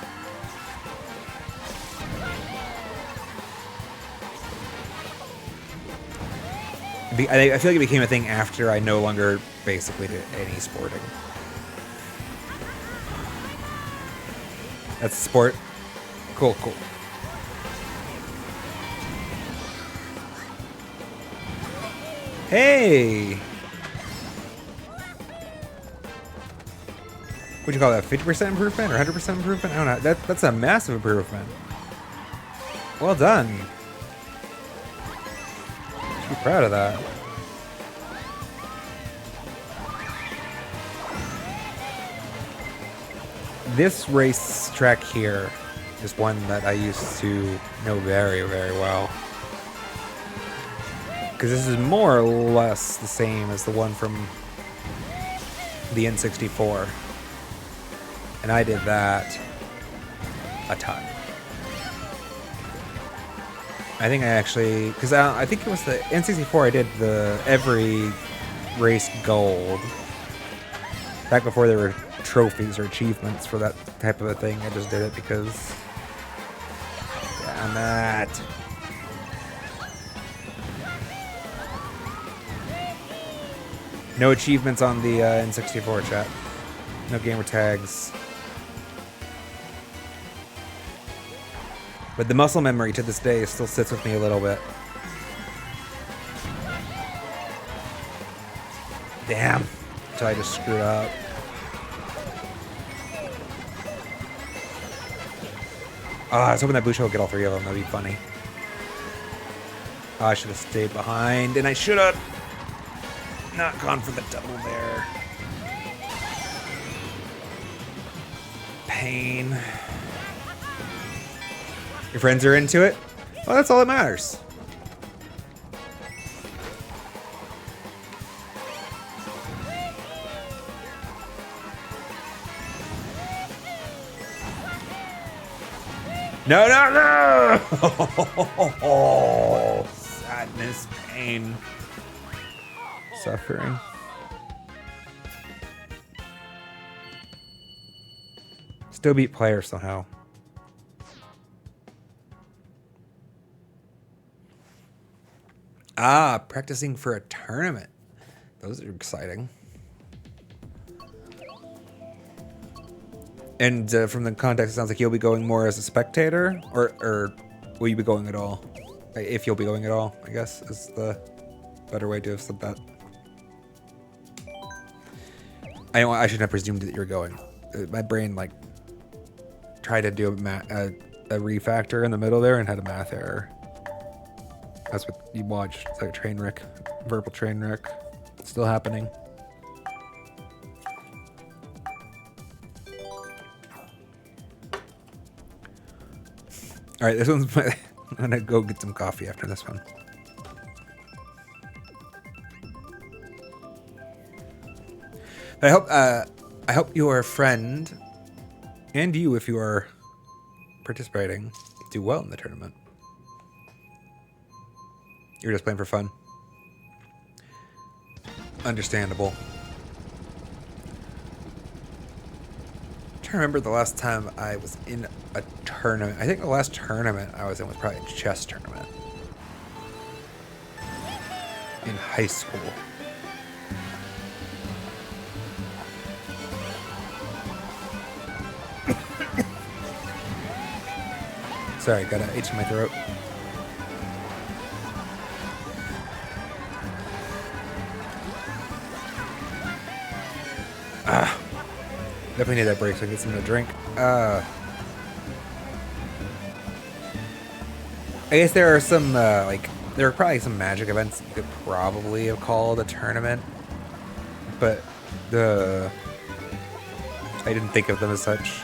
I feel like it became a thing after I no longer basically did any sporting. That's sport. Cool. Hey! What'd you call that? 50% improvement or 100% improvement? I don't know. That's a massive improvement. Well done. Should be proud of that. This race track here is one that I used to know very, very well. Because this is more or less the same as the one from the N64. And I did that a ton. I think I actually, because I think it was the N64 I did the every race gold. Back before there were trophies or achievements for that type of a thing. I just did it because, damn it. No achievements on the N64 chat. No gamer tags. But the muscle memory to this day still sits with me a little bit. Damn. Until I just screwed up. Oh, I was hoping that Busho would get all three of them. That'd be funny. Oh, I should have stayed behind, and I should have not gone for the double there. Pain. Your friends are into it? Well, that's all that matters. No, no, no! Oh, sadness, pain, suffering. Still beat players somehow. Ah, practicing for a tournament. Those are exciting. And from the context, it sounds like you'll be going more as a spectator, or will you be going at all? If you'll be going at all, I guess is the better way to have said that. I shouldn't have presumed that you're going. My brain like tried to do a refactor in the middle there and had a math error. That's what you watched. It's like a train wreck, verbal train wreck. It's still happening. All right, this one's my. I'm gonna go get some coffee after this one. I hope your friend and you, if you are participating, do well in the tournament. You're just playing for fun. Understandable. I'm trying to remember the last time I was in a tournament. I think the last tournament I was in was probably a chess tournament. In high school. Sorry, got an itch in my throat. Definitely need that break so I can get something to drink. I guess there are some like There are probably some magic events that you could probably have called a tournament, but I didn't think of them as such.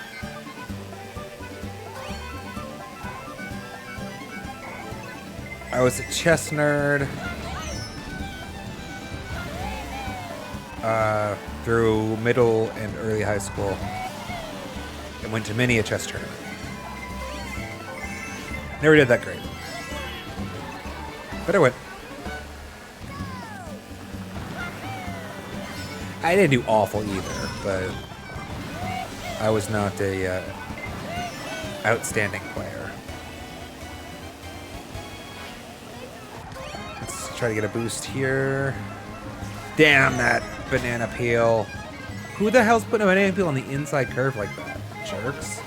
I was a chess nerd through middle and early high school, and went to many a chess tournament. Never did that great, but I went. I didn't do awful either, but I was not a outstanding player. Let's try to get a boost here. Damn that banana peel. Who the hell's putting a banana peel on the inside curve like that? Jerks.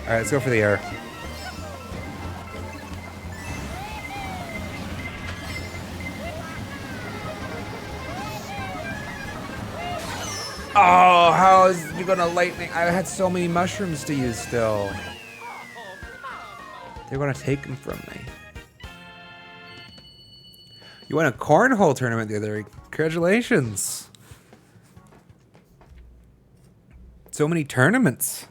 Alright, let's go for the air. Oh, how is you gonna lightning? I had so many mushrooms to use still. They're gonna take them from me. You won a cornhole tournament the other week. Congratulations. So many tournaments.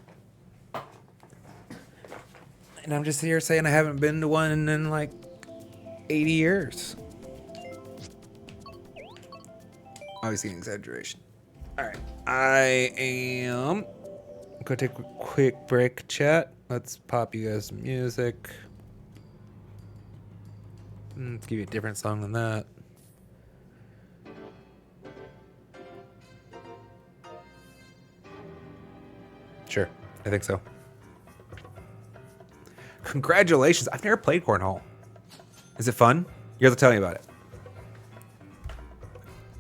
And I'm just here saying I haven't been to one in like 80 years. Obviously an exaggeration. Alright. I am gonna take a quick break, chat. Let's pop you guys some music. Let's give you a different song than that. Sure, I think so. Congratulations. I've never played cornhole. Is it fun? You guys will tell me about it.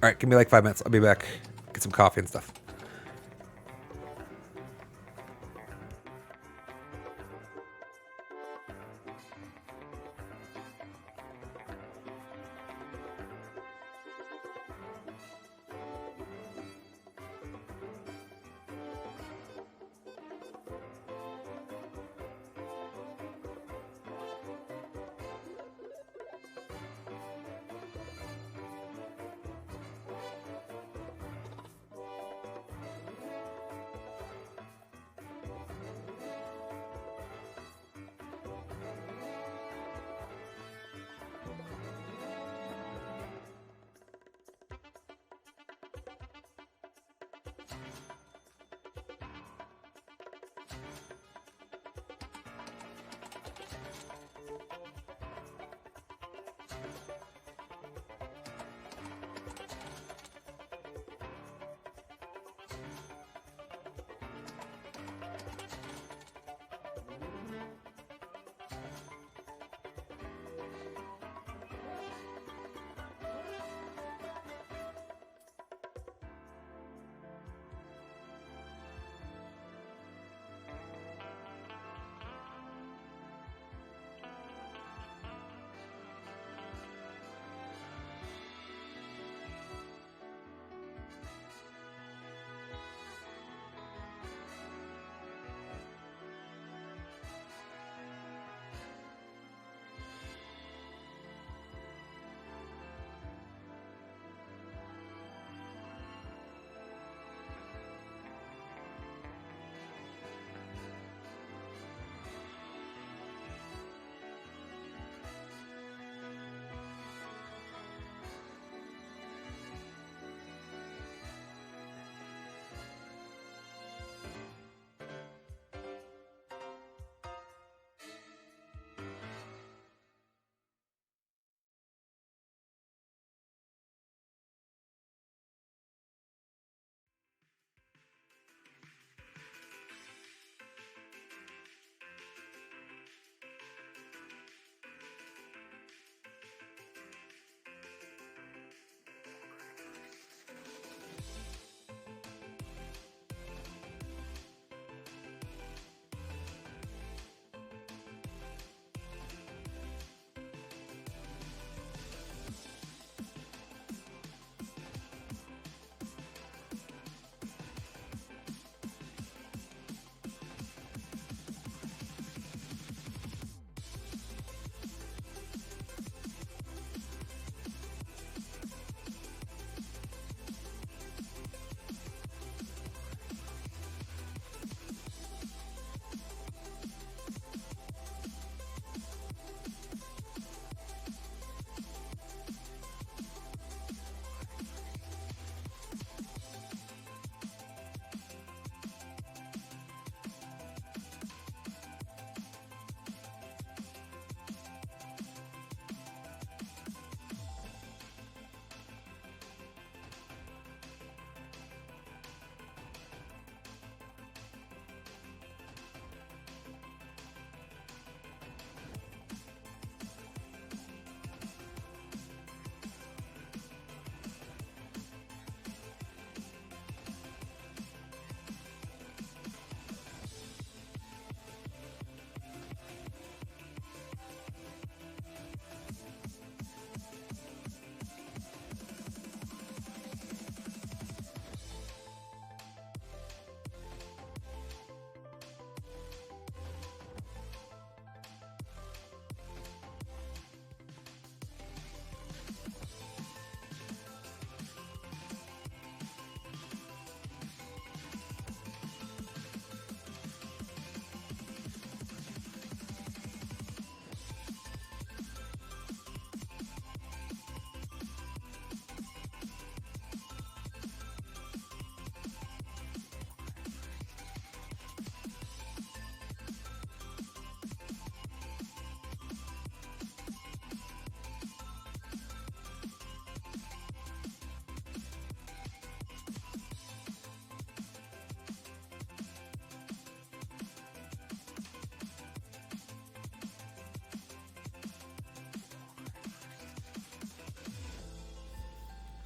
Alright, give me like 5 minutes. I'll be back. Get some coffee and stuff.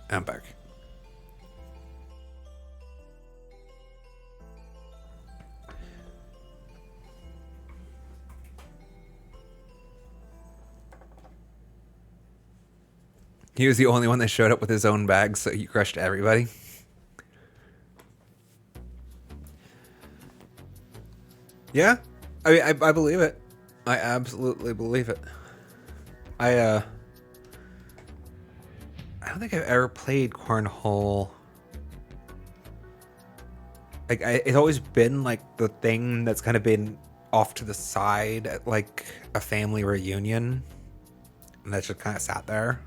I'm back. He was the only one that showed up with his own bag, so he crushed everybody. Yeah, I mean, I believe it. I absolutely believe it. I don't think I've ever played cornhole. Like, it's always been like the thing that's kind of been off to the side at like a family reunion, and that's just kind of sat there.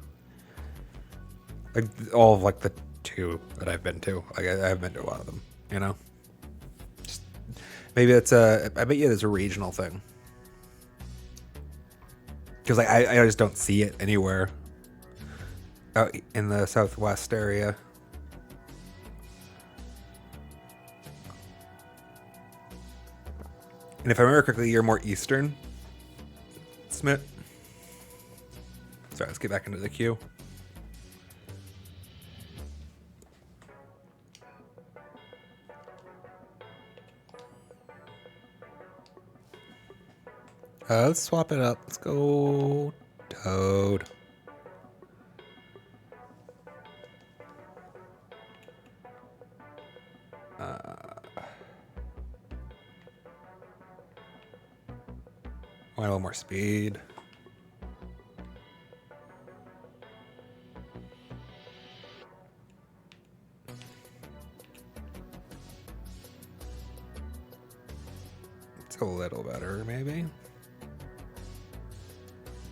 Like all of like the two that I've been to, like I've been to a lot of them. You know, just, maybe that's a. I bet you it's a regional thing. Because like I just don't see it anywhere out in the Southwest area. And if I remember correctly, you're more Eastern, Smith. Sorry, let's get back into the queue. Let's swap it up. Let's go Toad. Want a little more speed. It's a little better, maybe.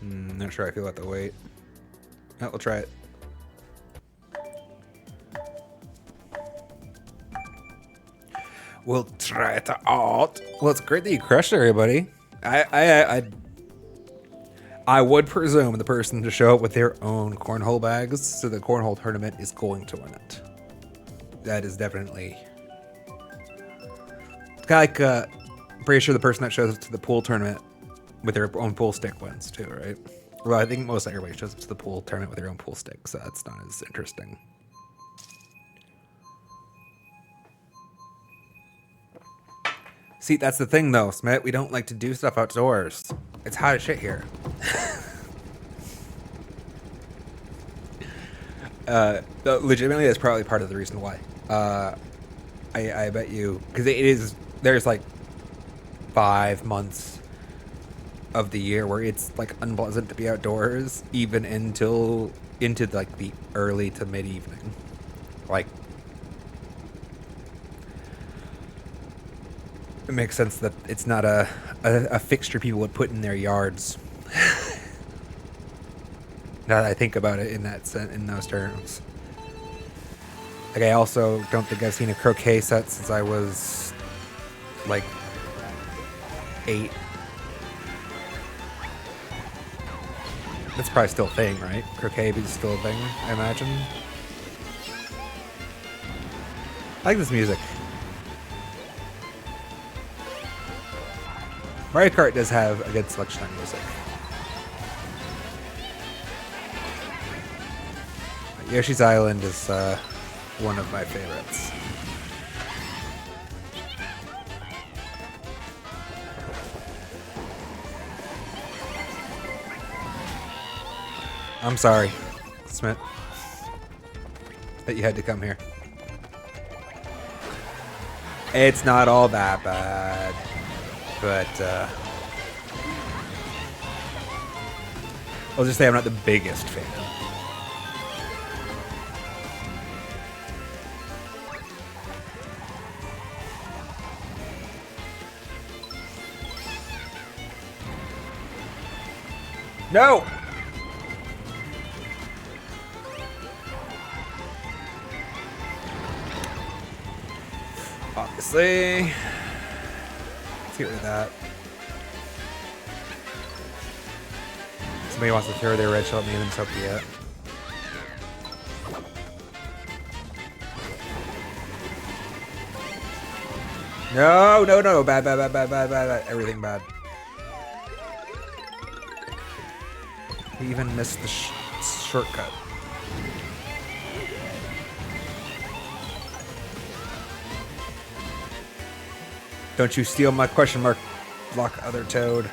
Not sure I feel about the weight. Oh, we'll try it. We'll try it out. Well, it's great that you crushed everybody. I would presume the person to show up with their own cornhole bags, so the cornhole tournament is going to win it. That is definitely. It's kind of like, pretty sure the person that shows up to the pool tournament with their own pool stick wins too, right? Well, I think most everybody shows up to the pool tournament with their own pool stick, so that's not as interesting. See, that's the thing though, Smith. We don't like to do stuff outdoors. It's hot as shit here. Legitimately, that's probably part of the reason why. I bet you, because it is, there's like 5 months of the year where it's like unpleasant to be outdoors, even into like the early to mid evening. Like, it makes sense that it's not a fixture people would put in their yards. Now that I think about it in those terms. Like, I also don't think I've seen a croquet set since I was like 8. That's probably still a thing, right? Croquet is still a thing, I imagine. I like this music. Mario Kart does have a good selection of music. Yoshi's Island is one of my favorites. I'm sorry, Smith, that you had to come here. It's not all that bad, but I'll just say I'm not the biggest fan. No! Obviously. Let's get rid of that. Somebody wants to throw their red shell at me and then so be it. No, no, no. Bad, bad, bad, bad, bad, bad, bad. Everything bad. We even missed the shortcut. Don't you steal my question mark block, other toad.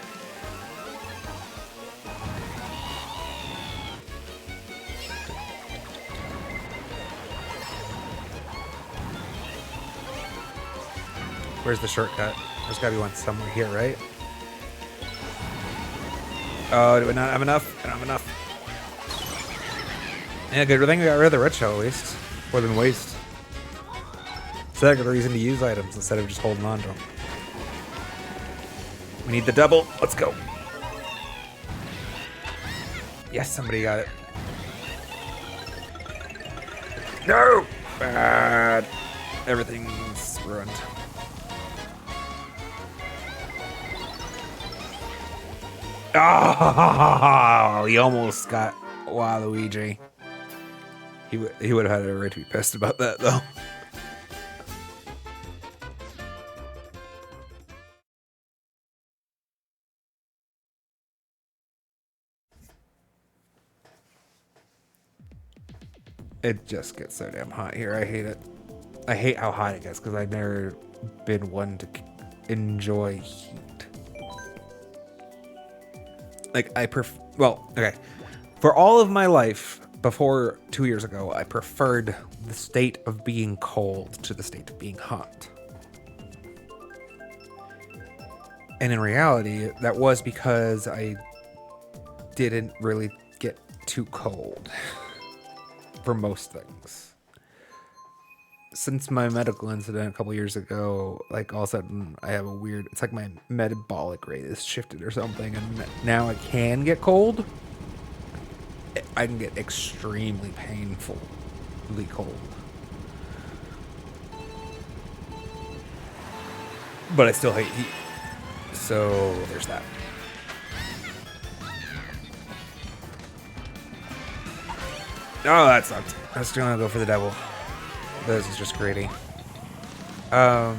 Where's the shortcut? There's gotta be one somewhere here, right? Oh, do we not have enough? I don't have enough. Yeah, good thing we got rid of the red shell at least. More than waste. So I got a reason to use items instead of just holding on to them. We need the double. Let's go. Yes, somebody got it. No! Bad. Everything's ruined. Oh, he almost got Waluigi. He would have had a right to be pissed about that, though. It just gets so damn hot here. I hate it. I hate how hot it gets because I've never been one to enjoy heat. Like, well, okay. For all of my life, before 2 years ago, I preferred the state of being cold to the state of being hot. And in reality, that was because I didn't really get too cold for most things. Since my medical incident a couple years ago, like all of a sudden I have a weird, it's like my metabolic rate is shifted or something, and now I can get cold. I can get extremely painfully cold. But I still hate heat. So there's that. Oh, that sucked. I was gonna go for the devil. This is just greedy. I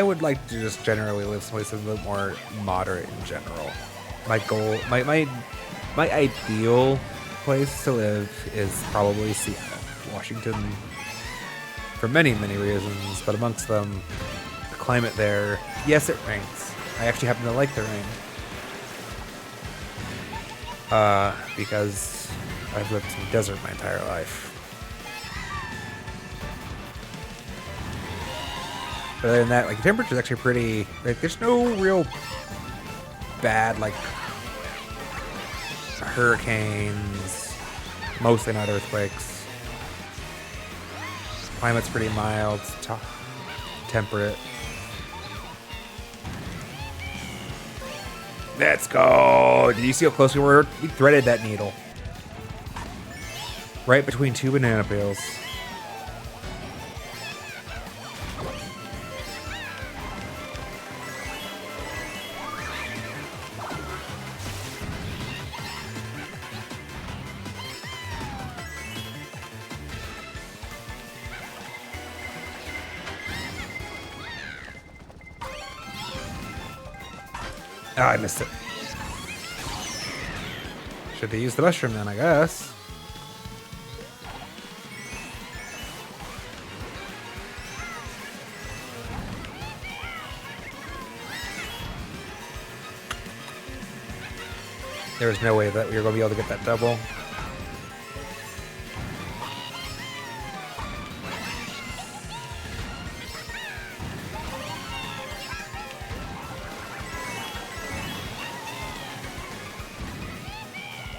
would like to just generally live someplace a little more moderate in general. My goal, my ideal place to live is probably Seattle, Washington, for many, many reasons, but amongst them, the climate there. Yes, it rains. I actually happen to like the rain. Because I've lived in the desert my entire life. But other than that, like, the temperature's actually pretty, like, there's no real bad, like, hurricanes, mostly not earthquakes. Climate's pretty mild, temperate. Let's go! Did you see how close we were? We threaded that needle. Right between two banana peels. Oh, I missed it. Should have used the mushroom then, I guess. There was no way that we were going to be able to get that double.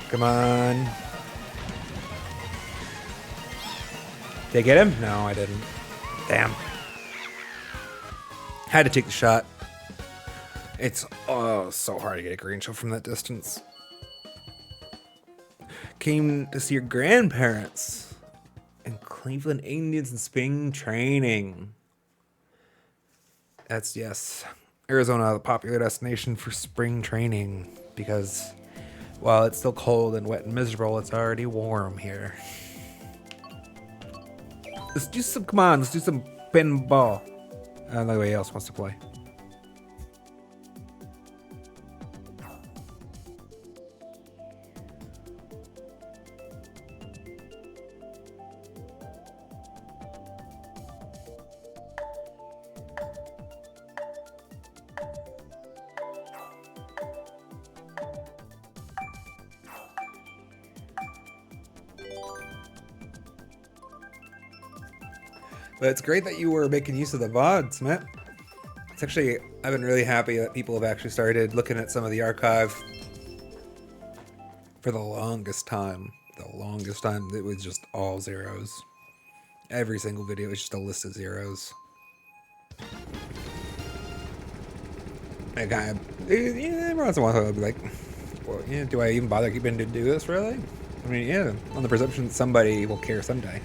Come on. Did I get him? No, I didn't. Damn. Had to take the shot. It's so hard to get a green shell from that distance. Came to see your grandparents in Cleveland Indians in spring training. That's, yes, Arizona, the popular destination for spring training, because while it's still cold and wet and miserable, it's already warm here. Let's do some, come on, let's do some pinball. Nobody else wants to play. But it's great that you were making use of the VODs, man. It's actually, I've been really happy that people have actually started looking at some of the archive. For the longest time, it was just all zeros. Every single video was just a list of zeros. Every once in a while I'll be like, well, yeah, do I even bother keeping to do this, really? I mean, yeah, on the presumption that somebody will care someday.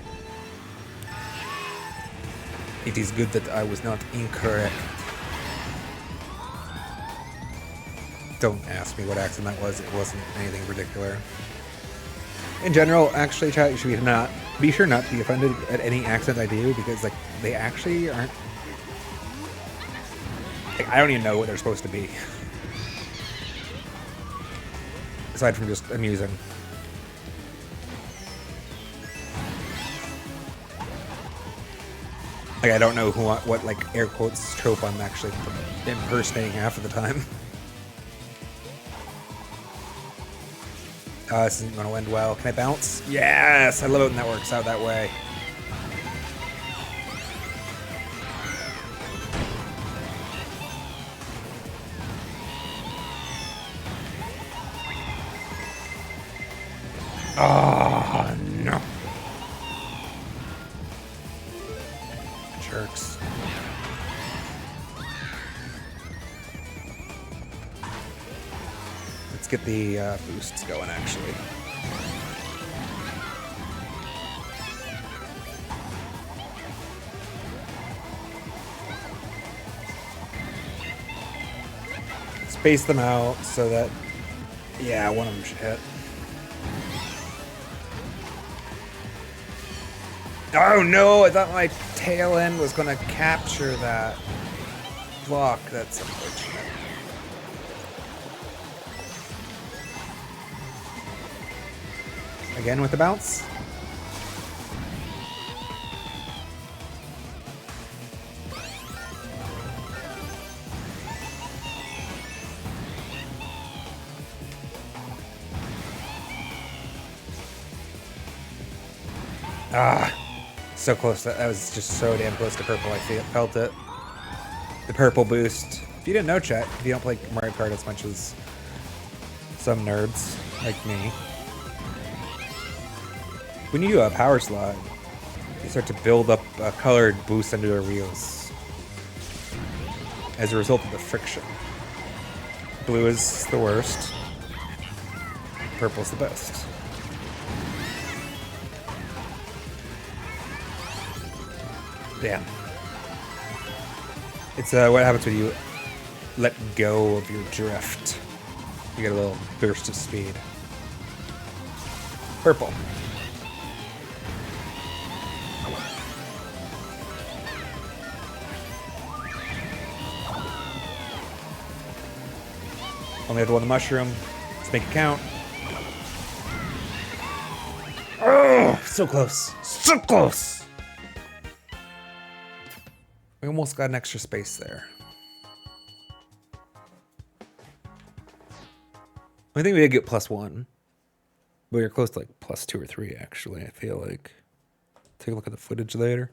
It is good that I was not incorrect. Don't ask me what accent that was. It wasn't anything particular. In general, actually, chat, you should be sure not to be offended at any accent I do, because like they actually aren't. Like, I don't even know what they're supposed to be. Aside from just amusing. Like, I don't know what like air quotes trope I'm actually impersonating half of the time. This isn't going to end well. Can I bounce? Yes! I love it when that works out that way. Oh, no. Jerks. Let's get the boosts going, actually. Space them out so that, yeah, one of them should hit. Oh no, I thought my tail end was going to capture that block. That's unfortunate. Again with the bounce. Ah, so close. That was just so damn close to purple. I felt it. The purple boost. If you didn't know, chat, if you don't play Mario Kart as much as some nerds like me, when you do a power slide, you start to build up a colored boost under your wheels as a result of the friction. Blue is the worst. Purple's the best. Damn. It's what happens when you let go of your drift. You get a little burst of speed. Purple. Only have to win the mushroom. Let's make it count. Oh, so close. So close. We almost got an extra space there. I think we did get +1. But we were close to like +2 or 3, actually, I feel like. Take a look at the footage later.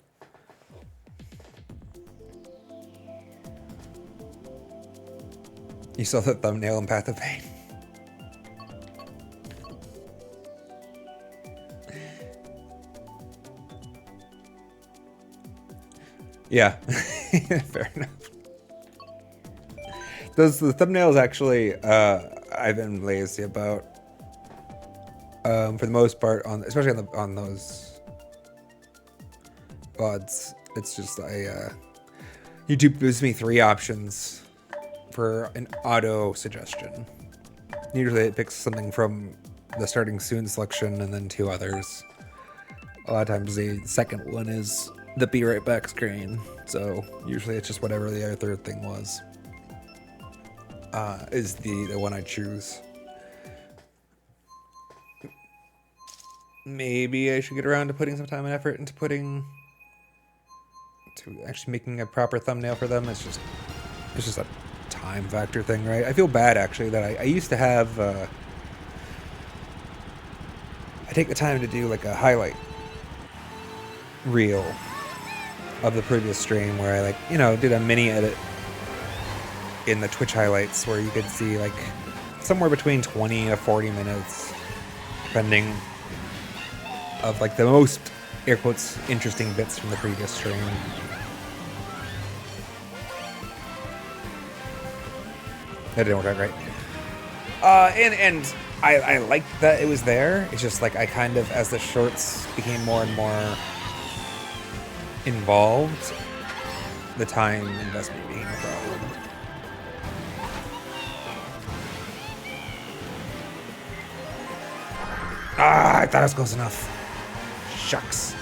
You saw the thumbnail in Path of Pain. Yeah, fair enough. The thumbnails actually, I've been lazy about. For the most part, especially on those VODs, it's just YouTube gives me 3 options for an auto suggestion. Usually it picks something from the starting soon selection and then 2 others. A lot of times the second one is the be right back screen, so usually it's just whatever the other third thing was is the one I choose. Maybe I should get around to putting some time and effort into actually making a proper thumbnail for them. It's just a time factor thing, right? I feel bad actually that I used to have I take the time to do like a highlight reel of the previous stream where I, like, you know, did a mini edit in the Twitch highlights where you could see, like, somewhere between 20 to 40 minutes, depending, of, like, the most, air quotes, interesting bits from the previous stream. That didn't work out great. And I liked that it was there. It's just, like, I kind of, as the shorts became more and more involved, the time investment being a problem. Ah, I thought it was close enough. Shucks.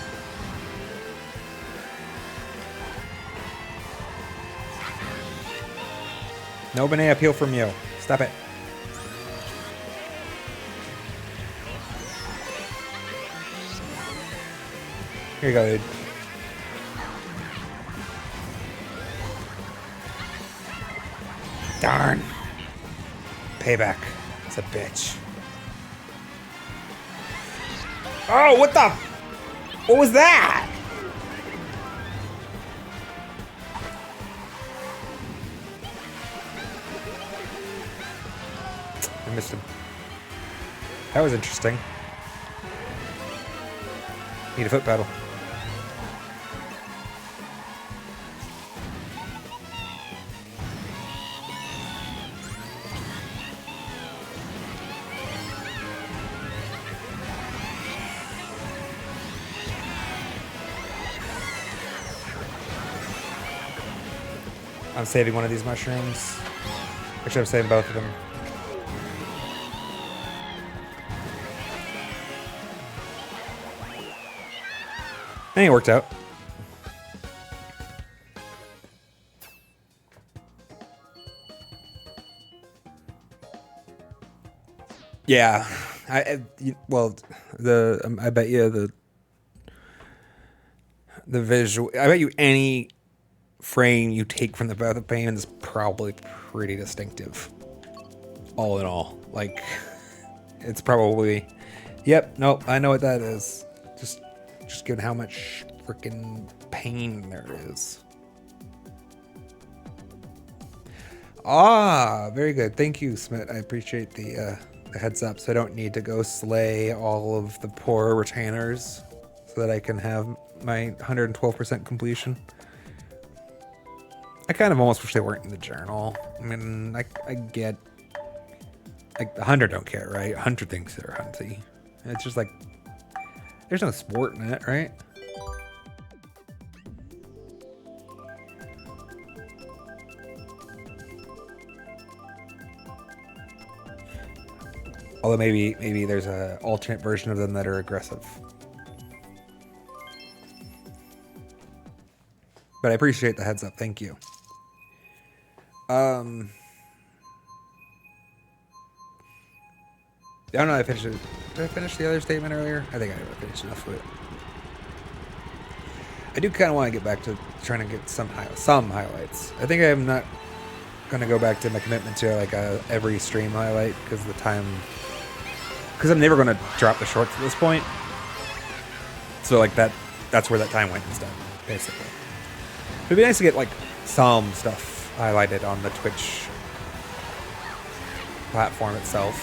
No banana peel from you. Stop it. Here you go, dude. Darn. Payback. It's a bitch. Oh, what the? What was that? I missed him. That was interesting. Need a foot pedal. I'm saving one of these mushrooms. Actually, I'm saving both of them. And it worked out. Yeah, I bet you the visual. I bet you any frame you take from the Path of Pain is probably pretty distinctive. All in all, like, it's probably. Yep. Nope. I know what that is. Just given how much freaking pain there is. Ah, very good. Thank you, Smith. I appreciate the heads up, so I don't need to go slay all of the poor retainers so that I can have my 112% completion. I kind of almost wish they weren't in the journal. I mean, I get, like, the hunter don't care, right? Hunter thinks they're hunty. It's just like, there's no sport in it, right? Although maybe there's a alternate version of them that are aggressive. But I appreciate the heads up. Thank you. I don't know. I finished it. Did I finish the other statement earlier? I think I finished enough with it. I do kind of want to get back to trying to get some highlights. I think I'm not going to go back to my commitment to, like, every stream highlight because the time. Because I'm never going to drop the shorts at this point. So, like, that's where that time went instead, basically. It'd be nice to get, like, some stuff highlighted on the Twitch platform itself.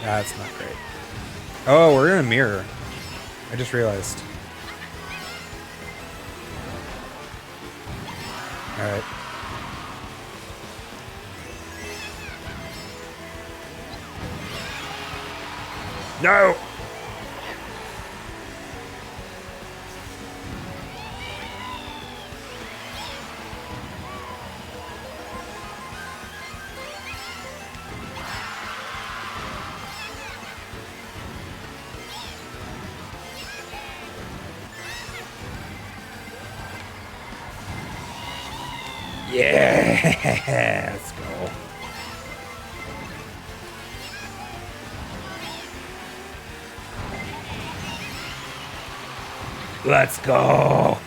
That's not great. Oh, we're in a mirror. I just realized. Alright. No! Yeah, let's go. Let's go.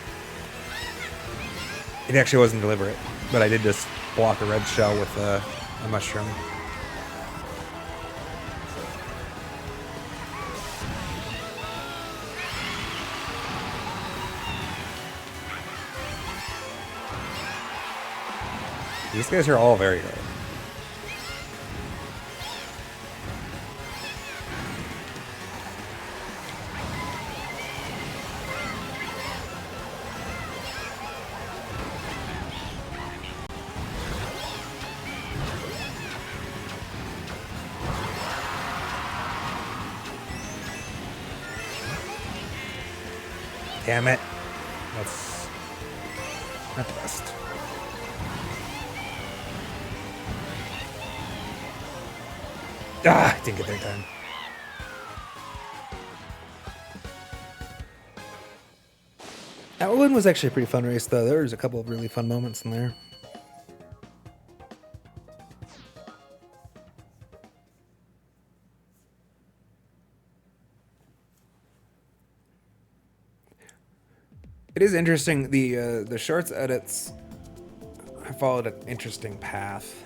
It actually wasn't deliberate, but I did just block a red shell with a mushroom. These guys are all very good. Damn it. That's not the best. Ah, I didn't get there in time. That one was actually a pretty fun race, though. There was a couple of really fun moments in there. It is interesting. The shorts edits have followed an interesting path.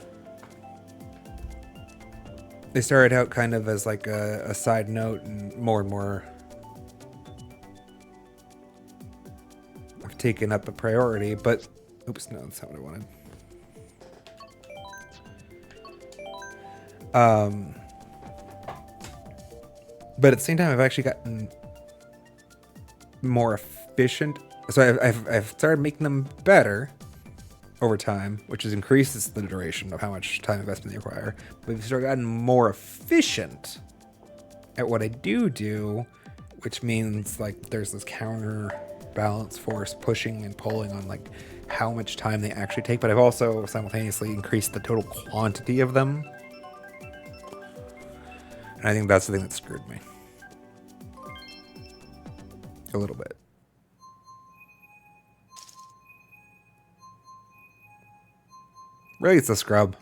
They started out kind of as like a side note, and more have taken up a priority. But oops, no, that's not what I wanted. But at the same time, I've actually gotten more efficient. So I've started making them better over time, which increases the duration of how much time investment they require. But we've sort of gotten more efficient at what I do, which means like there's this counterbalance force pushing and pulling on like how much time they actually take. But I've also simultaneously increased the total quantity of them. And I think that's the thing that screwed me. A little bit. Really, it's the scrub.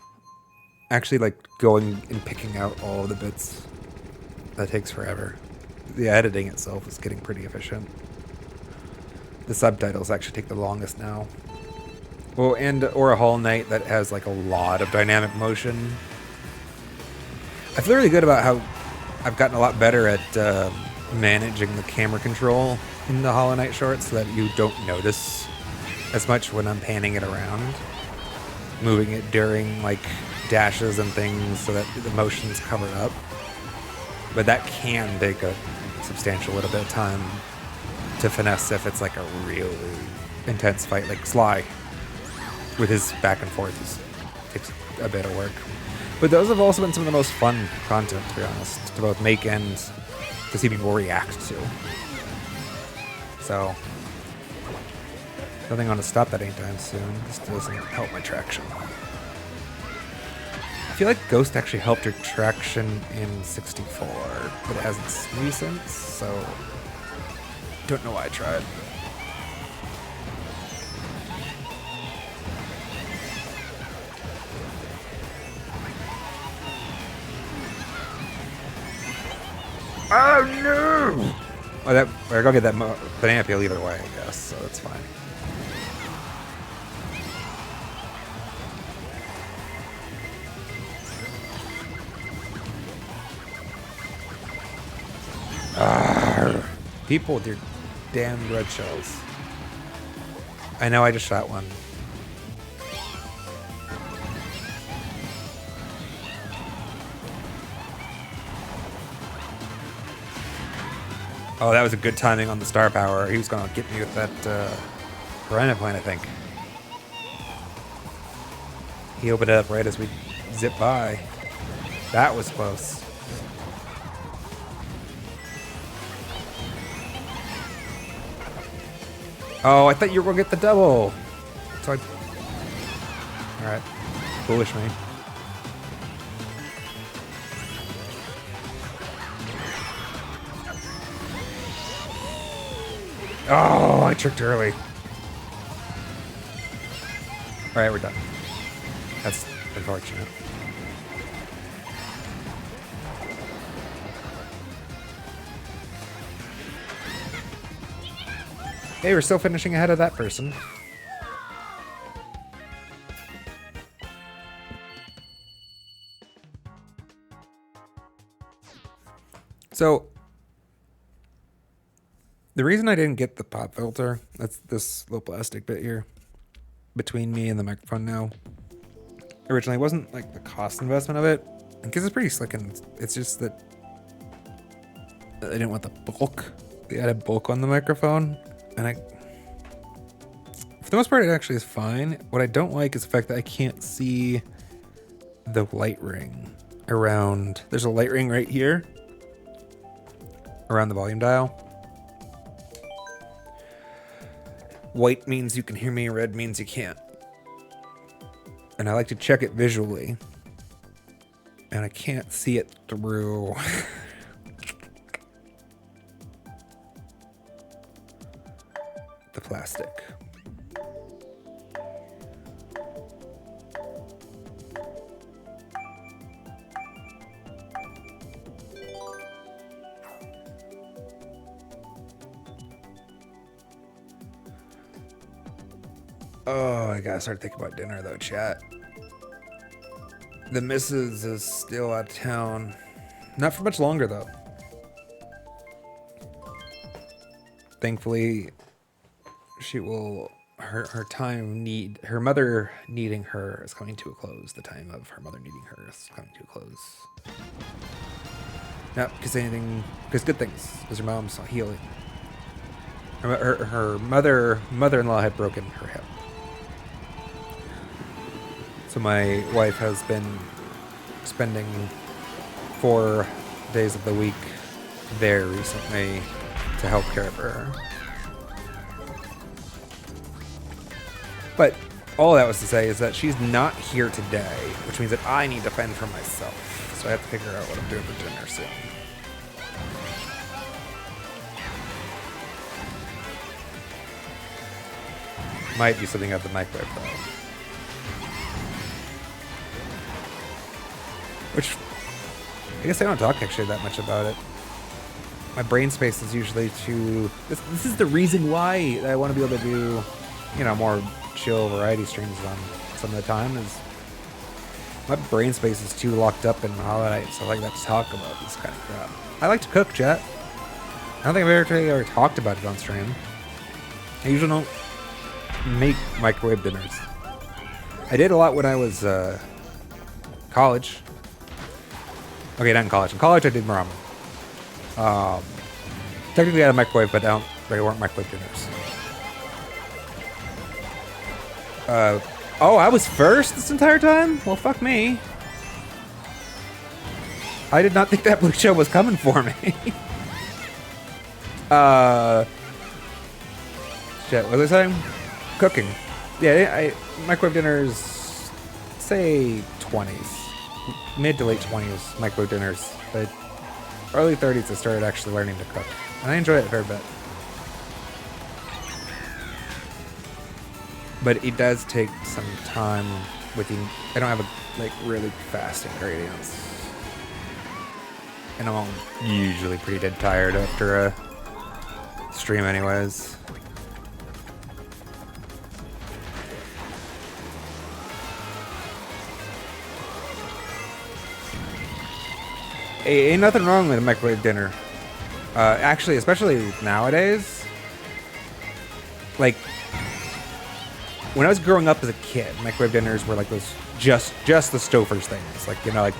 Actually, like, going and picking out all of the bits, that takes forever. The editing itself is getting pretty efficient. The subtitles actually take the longest now. Well, or a Hollow Knight that has, like, a lot of dynamic motion. I feel really good about how I've gotten a lot better at managing the camera control in the Hollow Knight shorts so that you don't notice as much when I'm panning it around. Moving it during like dashes and things so that the motion's covered up. But that can take a substantial little bit of time to finesse if it's like a really intense fight, like Sly with his back and forth takes a bit of work. But those have also been some of the most fun content, to be honest, to both make and to see people react to. So nothing going to stop that anytime soon. This doesn't help my traction. I feel like Ghost actually helped your traction in 64, but it hasn't recent, so don't know why I tried. Oh no! Oh, that I gotta get that banana peel either way, I guess, so that's fine. People with your damn red shells. I know I just shot one. Oh, that was a good timing on the star power. He was going to get me with that piranha plant, I think. He opened it up right as we zipped by. That was close. Oh, I thought you were going to get the double. So Alright. Foolish me. Oh, I tricked early. Alright, we're done. That's unfortunate. Hey, we're still finishing ahead of that person. So, the reason I didn't get the pop filter, that's this little plastic bit here, between me and the microphone now, originally. It wasn't like the cost investment of it, because it's pretty slick, and it's just that I didn't want the bulk, the added bulk on the microphone, and for the most part, it actually is fine. What I don't like is the fact that I can't see the light ring around. There's a light ring right here around the volume dial. White means you can hear me, red means you can't. And I like to check it visually, and I can't see it through the plastic. Oh, I gotta start thinking about dinner though, chat. The missus is still out of town. Not for much longer though. Thankfully, she will. Her mother needing her is coming to a close. The time of her mother needing her is coming to a close. Not because good things. Because her mom's healing. Her mother-in-law had broken her hip. So my wife has been spending 4 days of the week there recently to help care for her. But all that was to say is that she's not here today, which means that I need to fend for myself. So I have to figure out what I'm doing for dinner soon. Might be something out the microwave though. Which, I guess I don't talk actually that much about it. My brain space is usually too... This is the reason why I want to be able to do, more chill variety streams on some of the time, is my brain space is too locked up in holidays, so I like to talk about this kind of crap. I like to cook, chat. I don't think I've ever talked about it on stream. I usually don't make microwave dinners. I did a lot when I was college. Okay, not in college. In college, I did ramen. Technically, I had a microwave, but they weren't microwave dinners. Oh, I was first this entire time? Well, fuck me. I did not think that blue show was coming for me. Shit, what was I saying? Cooking. Yeah, microwave dinners, say 20s. Mid to late 20s microwave dinners, but early 30s I started actually learning to cook, and I enjoy it a fair bit. But it does take some time with I don't have really fast ingredients, and I'm usually pretty dead tired after a stream anyways. Ain't nothing wrong with a microwave dinner. Actually, especially nowadays. Like, when I was growing up as a kid, microwave dinners were like those just the Stouffer's things. Like,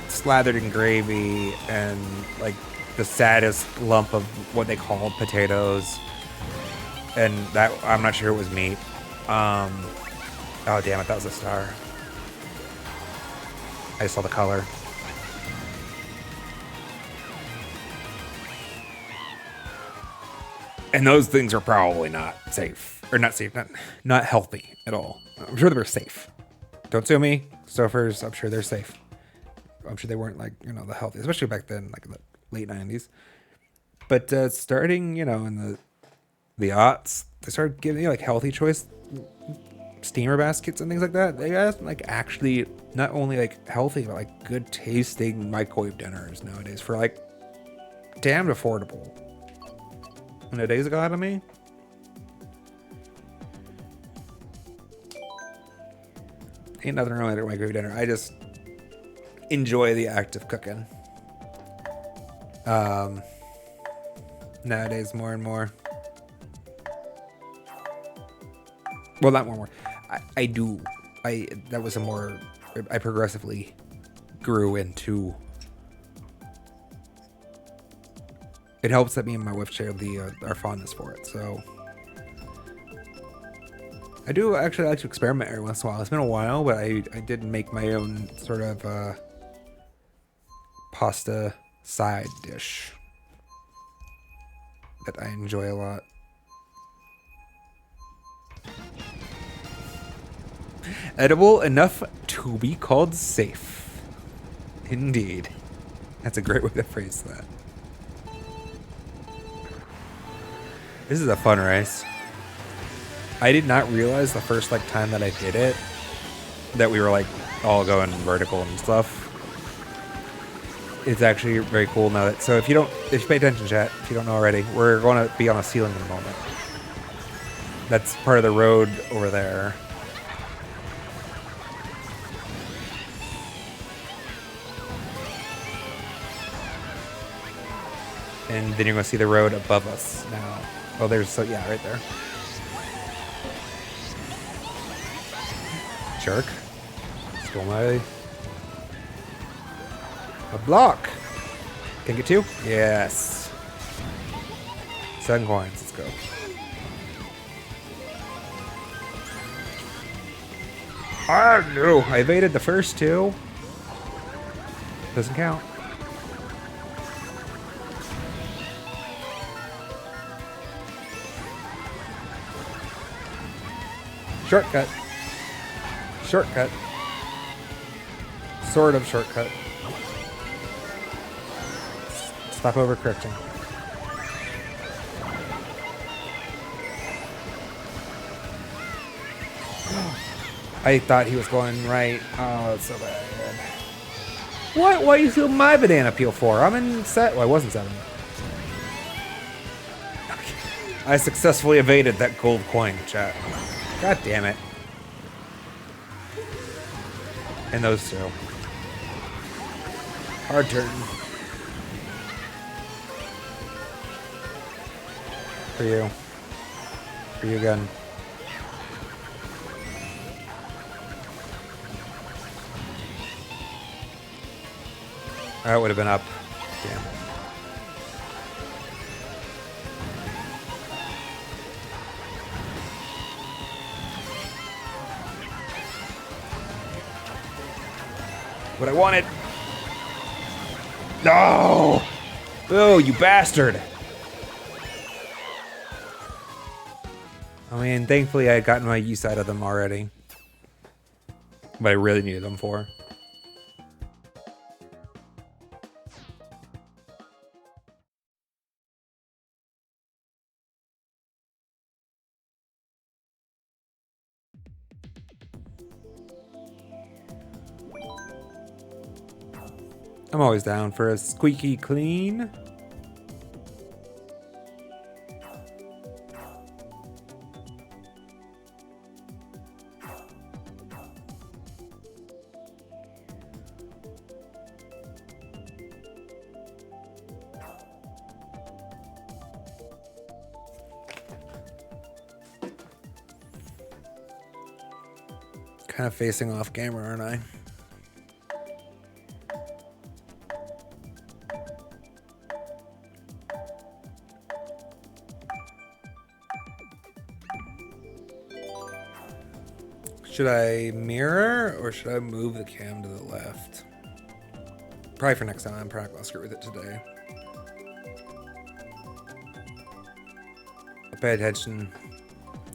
slathered in gravy and like the saddest lump of what they called potatoes. And that, I'm not sure it was meat. Oh damn it, that was a star. I just saw the color. And those things are probably not safe. Or not safe, not healthy at all. I'm sure they were safe. Don't sue me. Stouffer's, I'm sure they're safe. I'm sure they weren't the healthy, especially back then, like in the late 90s. But starting, in the aughts, they started giving healthy choice steamer baskets and things like that. They got actually not only healthy, but good tasting microwave dinners nowadays for damned affordable. And the days got out of me. Ain't nothing wrong with a microwave dinner. I just enjoy the act of cooking. Nowadays, more and more. Well, not more and more. I do that was a more, I progressively grew into. It helps that me and my wife share our fondness for it. So I do actually like to experiment every once in a while. It's been a while, but I did make my own sort of pasta side dish that I enjoy a lot. Edible enough to be called safe. Indeed. That's a great way to phrase that. This is a fun race. I did not realize the first time that I did it that we were all going vertical and stuff. It's actually very cool now that, so if you pay attention, chat, if you don't know already, we're going to be on a ceiling in a moment. That's part of the road over there. And then you're going to see the road above us now. Oh, yeah, right there. Jerk. Stole my block. Can I get 2? Yes. 7 coins. Let's go. Ah, no. I evaded the first 2. Doesn't count. Shortcut. Shortcut. Sort of shortcut. Stop overcorrecting. I thought he was going right. Oh, that's so bad. What? Why are you stealing my banana peel for? I'm in set. Well, I wasn't 7. Okay. I successfully evaded that gold coin, chat. God damn it. And those 2. Hard turn. For you. For you again. That would have been up. Damn it. What I wanted. No! Oh, you bastard! I mean, thankfully I had gotten my use out of them already. But I really needed them for. I'm always down for a squeaky clean. Kind of facing off camera, aren't I? Should I mirror or should I move the cam to the left? Probably for next time. I'm probably gonna screw with it today. I'll pay attention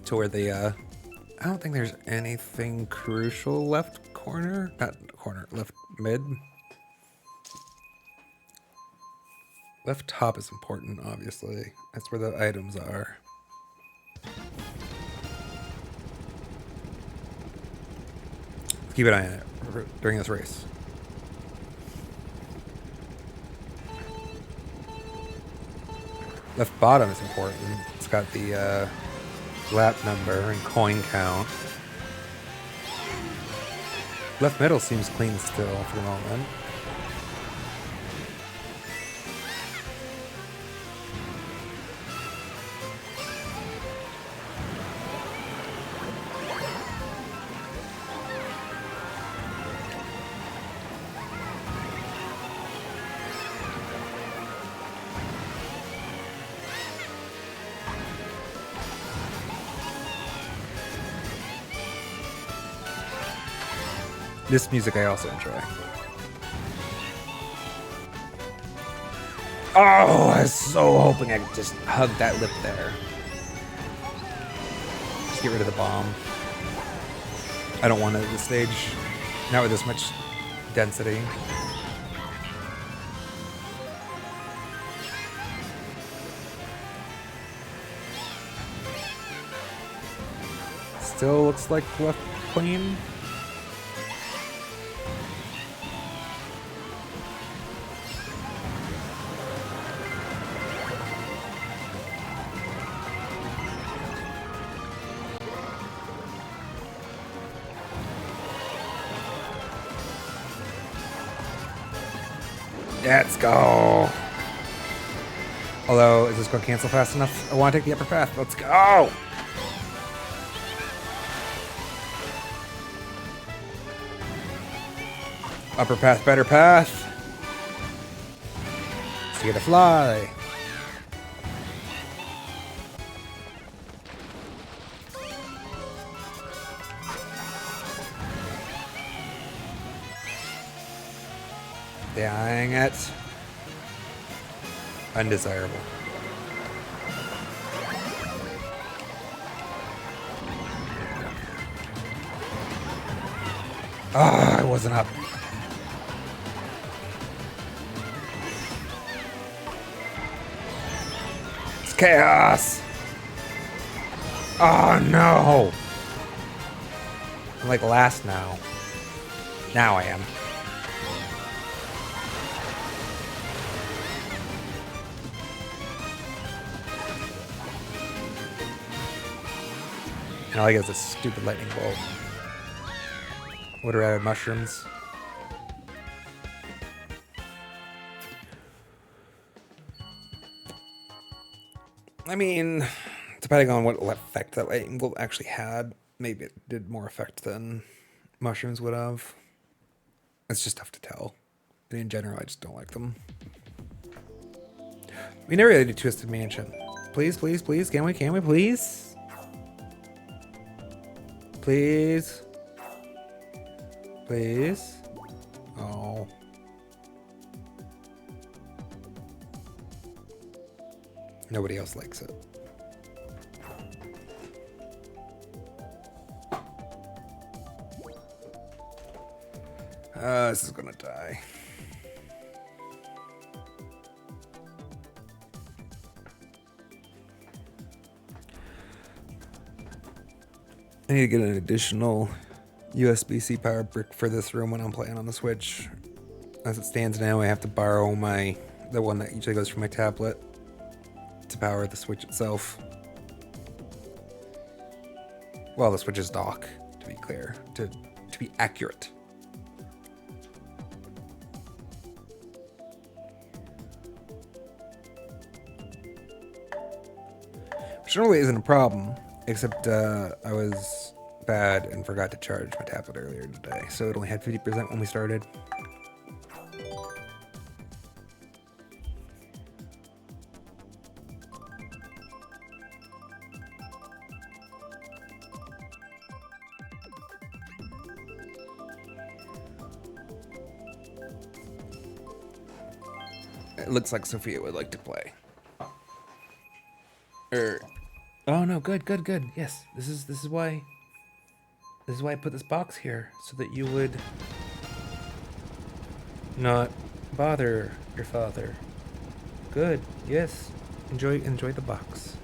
to where the I don't think there's anything crucial left corner. Not corner, left mid. Left top is important, obviously. That's where the items are. Keep an eye on it during this race. Left bottom is important. It's got the lap number and coin count. Left middle seems clean still for the moment. This music I also enjoy. Oh, I was so hoping I could just hug that lip there. Just get rid of the bomb. I don't want it at this stage. Not with this much density. Still looks like left clean. Let's go. Although, is this going to cancel fast enough? I want to take the upper path. Let's go. Upper path, better path. See to fly. Dang it. Undesirable. Ah, I wasn't up. It's chaos. Oh no. I'm like last now. Now I am. And all I get is a stupid lightning bolt. What are out mushrooms? I mean, depending on what effect that lightning bolt actually had, maybe it did more effect than mushrooms would have. It's just tough to tell. But in general, I just don't like them. We never really did Twisted Mansion. Please, please, please, can we, please? Please. Please. Oh. Nobody else likes it. This is gonna die. I need to get an additional USB-C power brick for this room when I'm playing on the Switch. As it stands now, I have to borrow the one that usually goes from my tablet to power the Switch itself. Well, the Switch's dock, to be clear, to be accurate. Which normally isn't a problem, except I was bad and forgot to charge my tablet earlier today, so it only had 50% when we started. It looks like Sophia would like to play. Oh no, good. Yes, this is why I put this box here, so that you would not bother your father. Good. Yes. Enjoy the box.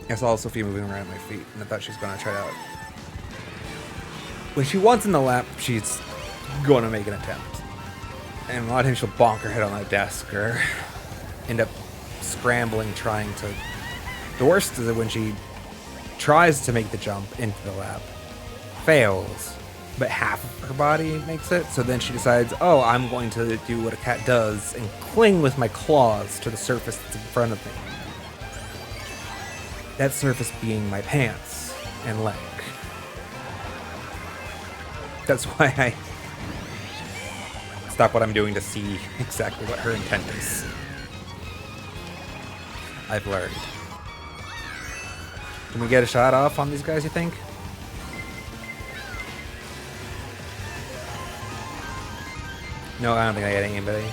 I saw Sophia moving around my feet, and I thought she was gonna try it out. When she wants in the lap, she's gonna make an attempt. And a lot of times she'll bonk her head on the desk or end up scrambling trying to... The worst is when she tries to make the jump into the lap, fails, but half of her body makes it, so then she decides, oh, I'm going to do what a cat does and cling with my claws to the surface that's in front of me. That surface being my pants and leg. That's why I stop what I'm doing to see exactly what her intent is. I've learned. Can we get a shot off on these guys, you think? No, I don't think I hit anybody.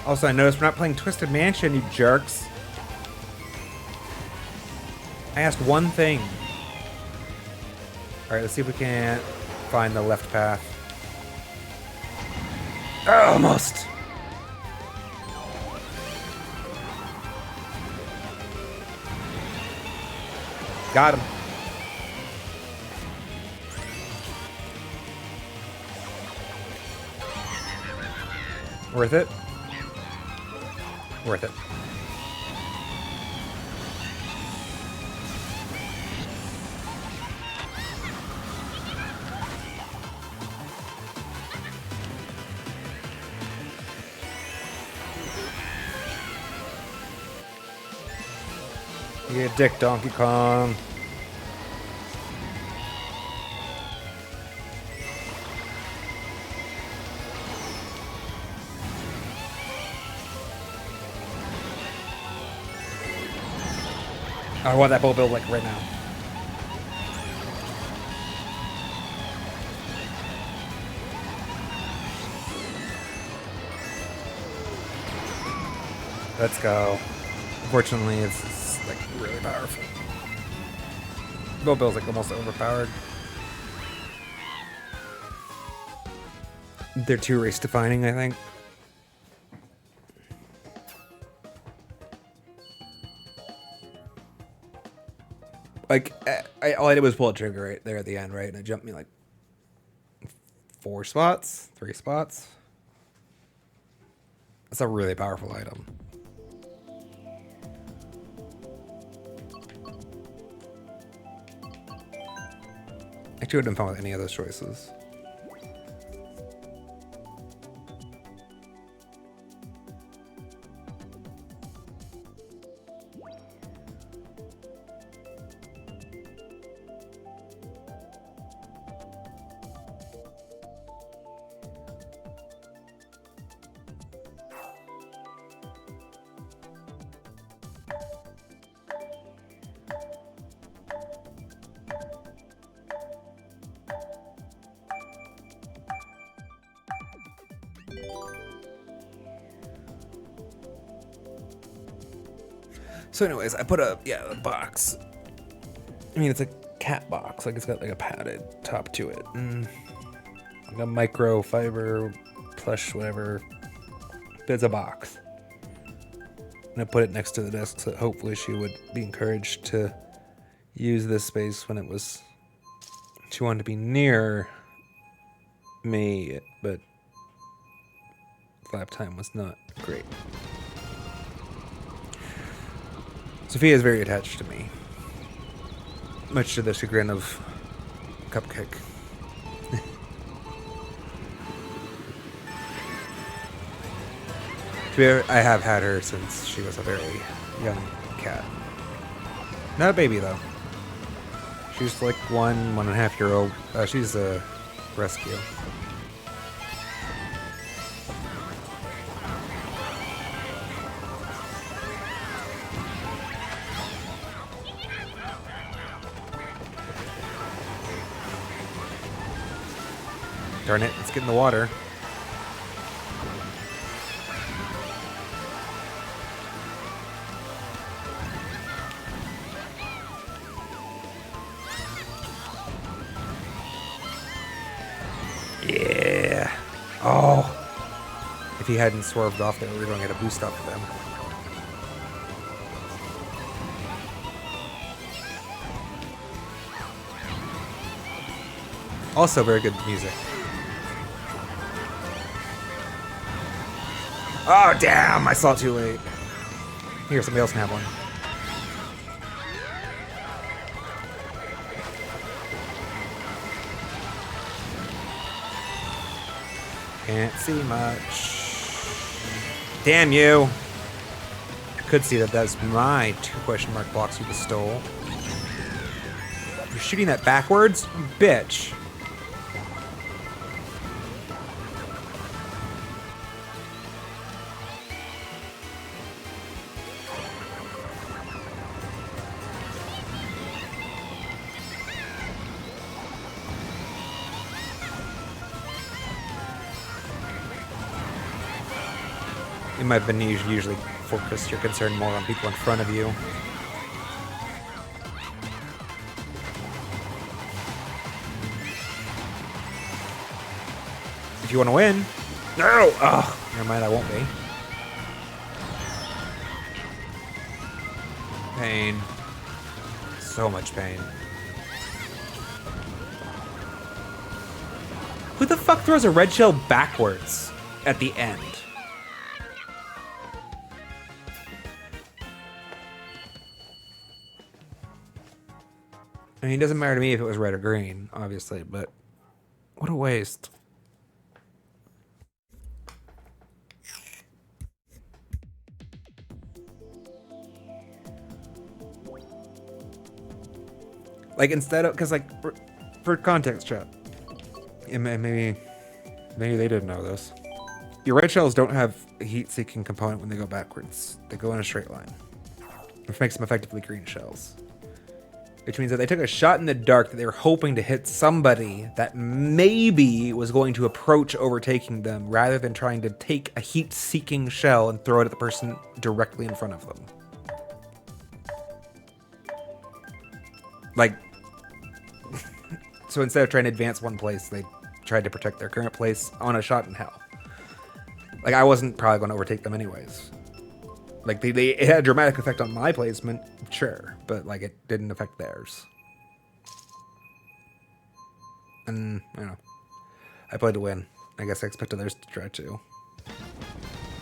Also, I noticed we're not playing Twisted Mansion, you jerks. I asked one thing. Alright, let's see if we can find the left path. Oh, almost! Got him. Worth it? Worth it. You dick, Donkey Kong. I want that bull build like right now. Let's go. Unfortunately, it's like really powerful. Bull Bill's like almost overpowered. They're too race defining, I think. Like, all I did was pull a trigger right there at the end, right? And it jumped me like 3 spots. That's a really powerful item. Actually, would have been fun with any of those choices. So anyways, I put a box. I mean, it's a cat box. Like, it's got like a padded top to it. And like a microfiber plush, whatever. But it's a box. And I put it next to the desk so that hopefully she would be encouraged to use this space when she wanted to be near me, but lap time was not great. Sophia is very attached to me, much to the chagrin of Cupcake. I have had her since she was a very young cat. Not a baby, though. She's like 1.5 year old. She's a rescue. Darn it, let's get in the water. Yeah. Oh. If he hadn't swerved off there, we were going to get a boost up for them. Also very good music. Oh, damn! I saw it too late. Here, somebody else can have one. Can't see much. Damn you! I could see that that's my 2 question mark blocks you just stole. You're shooting that backwards? Bitch. In my venue, you usually focus your concern more on people in front of you. If you want to win. No! Ugh. Never mind, I won't be. Pain. So much pain. Who the fuck throws a red shell backwards at the end? I mean, it doesn't matter to me if it was red or green, obviously, but what a waste. Like, instead of, because, like, for context, chat, and maybe they didn't know this. Your red shells don't have a heat-seeking component when they go backwards. They go in a straight line, which makes them effectively green shells. Which means that they took a shot in the dark that they were hoping to hit somebody that maybe was going to approach overtaking them, rather than trying to take a heat-seeking shell and throw it at the person directly in front of them. Like, so instead of trying to advance one place, they tried to protect their current place on a shot in hell. Like, I wasn't probably going to overtake them anyways. Like, it had a dramatic effect on my placement, sure, but, like, it didn't affect theirs. And, you know, I played to win. I guess I expect others to try to.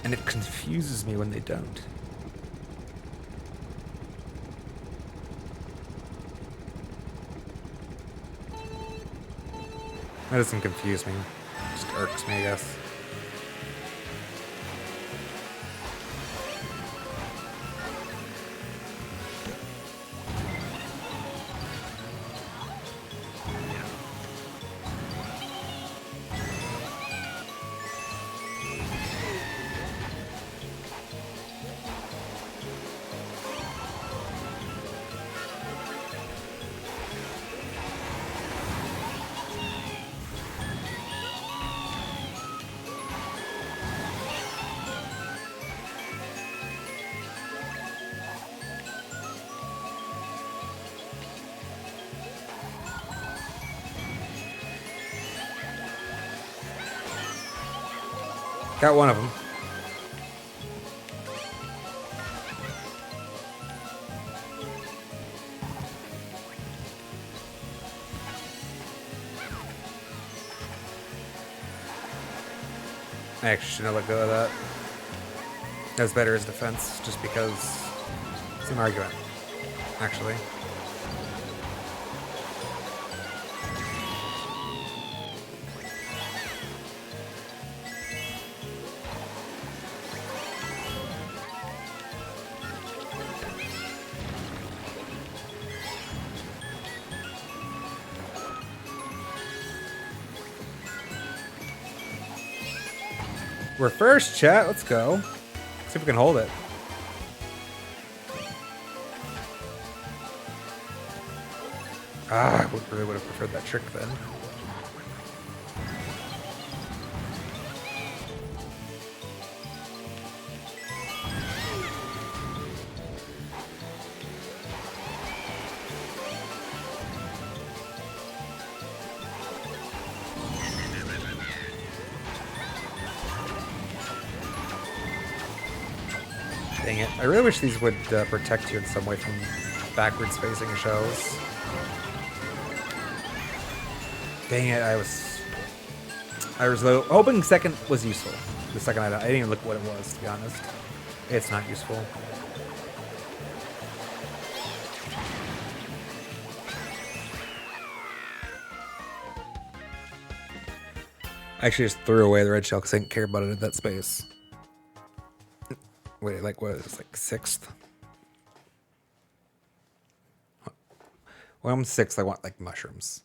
And it confuses me when they don't. That doesn't confuse me. It just irks me, I guess. Got one of them. I actually shouldn't let go of that. That's better as defense, just because it's an argument, actually. We're first, chat. Let's go. See if we can hold it. Ah, I really would have preferred that trick then. Dang it. I really wish these would protect you in some way from backwards facing shells. Dang it, I was hoping second was useful. The second I didn't even look what it was, to be honest. It's not useful. I actually just threw away the red shell because I didn't care about it at that space. Wait, like what is this, like 6th? When I'm 6th, I want like mushrooms.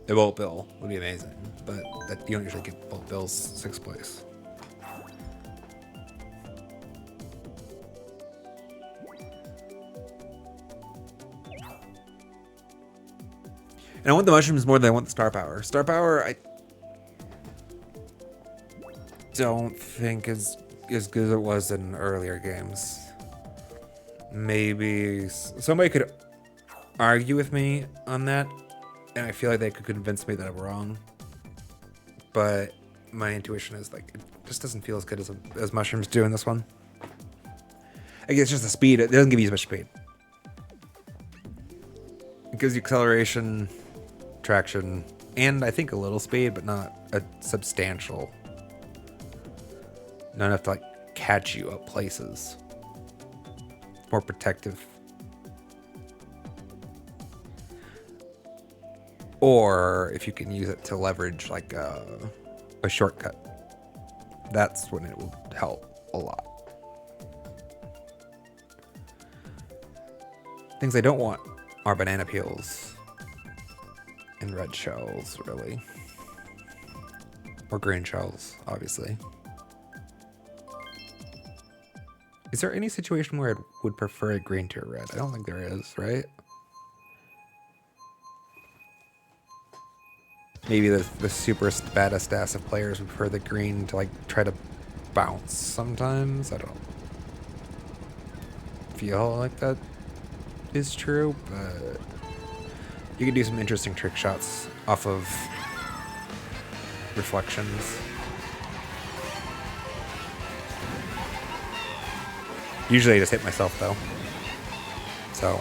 The bullet bill would be amazing, but that you don't usually get bullet bills 6th place. And I want the mushrooms more than I want the star power. Star power, don't think as good as it was in earlier games. Maybe somebody could argue with me on that, and I feel like they could convince me that I'm wrong. But my intuition is like it just doesn't feel as good as Mushrooms do in this one. I guess it's just the speed. It doesn't give you as much speed. It gives you acceleration, traction, and I think a little speed, but not a substantial. Not enough to like catch you up places. More protective. Or if you can use it to leverage like a shortcut, that's when it will help a lot. Things I don't want are banana peels and red shells, really. Or green shells, obviously. Is there any situation where I would prefer a green to a red? I don't think there is, right? Maybe the super baddest ass of players would prefer the green to like try to bounce sometimes. I don't feel like that is true, but you can do some interesting trick shots off of reflections. Usually I just hit myself though. So.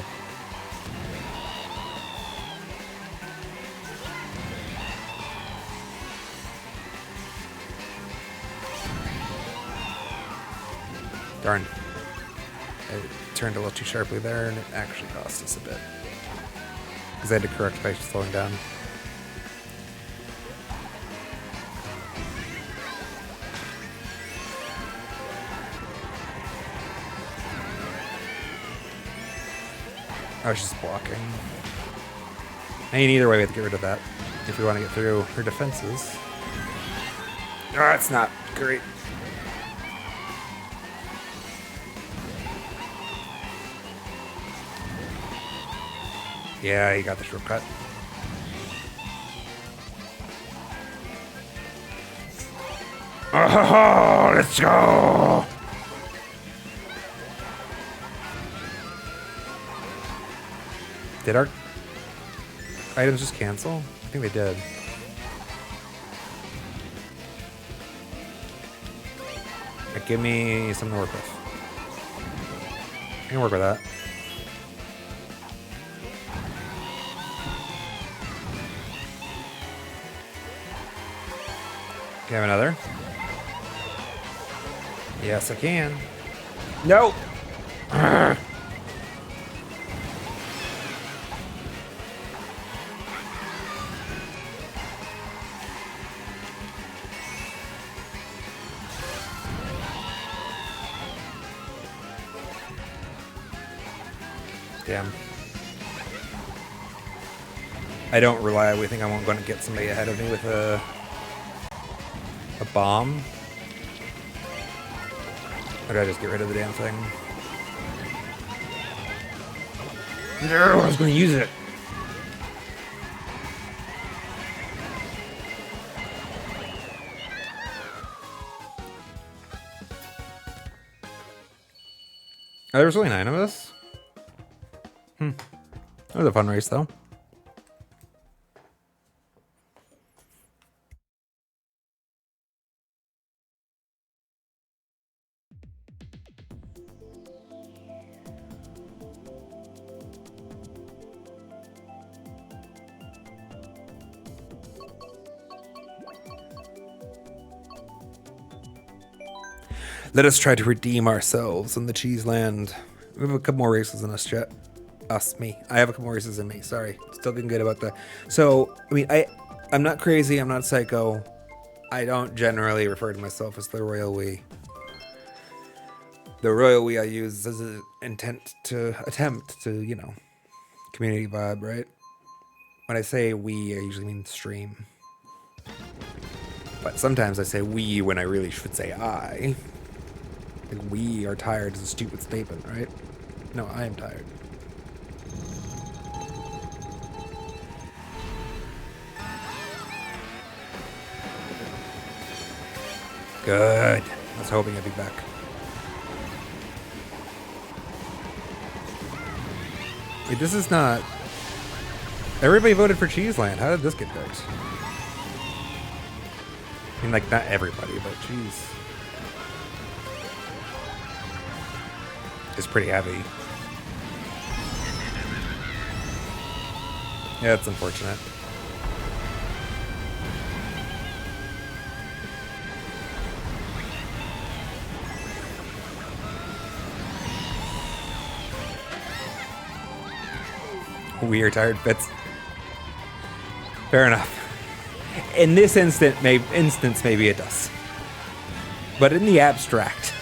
Darn. I turned a little too sharply there and it actually cost us a bit. Because I had to correct by slowing down. I was just blocking. I mean, either way, we have to get rid of that if we want to get through her defenses. Oh, that's not great. Yeah, he got the shortcut. Oh, let's go! Did our items just cancel? I think they did. Right, give me something to work with. I can work with that. Can I have another? Yes, I can. No! Damn. I don't reliably think I'm going to get somebody ahead of me with a bomb. Or did I just get rid of the damn thing? No, I was going to use it. Oh, there was only 9 of us? That was a fun race, though. Let us try to redeem ourselves in the cheese land. We have a couple more races in us, Jet. Me. I have a couple more races in me. Sorry. Still feeling good about that. So, I mean, I'm not crazy. I'm not psycho. I don't generally refer to myself as the royal we. The royal we I use as an attempt to, you know, community vibe, right? When I say we, I usually mean stream. But sometimes I say we when I really should say I. Like, we are tired is a stupid statement, right? No, I am tired. Good. I was hoping I'd be back. Wait, this is not... Everybody voted for Cheeseland. How did this get picked? I mean, like, not everybody, but jeez. It's pretty heavy. Yeah, it's unfortunate. We are tired, Fitz. Fair enough. In this instance, maybe it does. But in the abstract.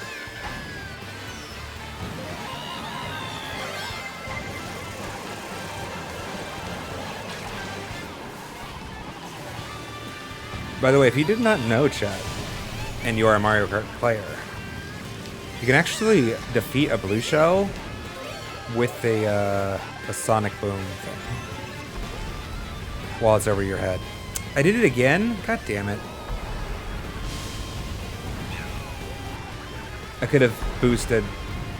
By the way, if you did not know, chat, and you are a Mario Kart player, you can actually defeat a blue shell with a sonic boom thing while it's over your head. I did it again? God damn it. I could have boosted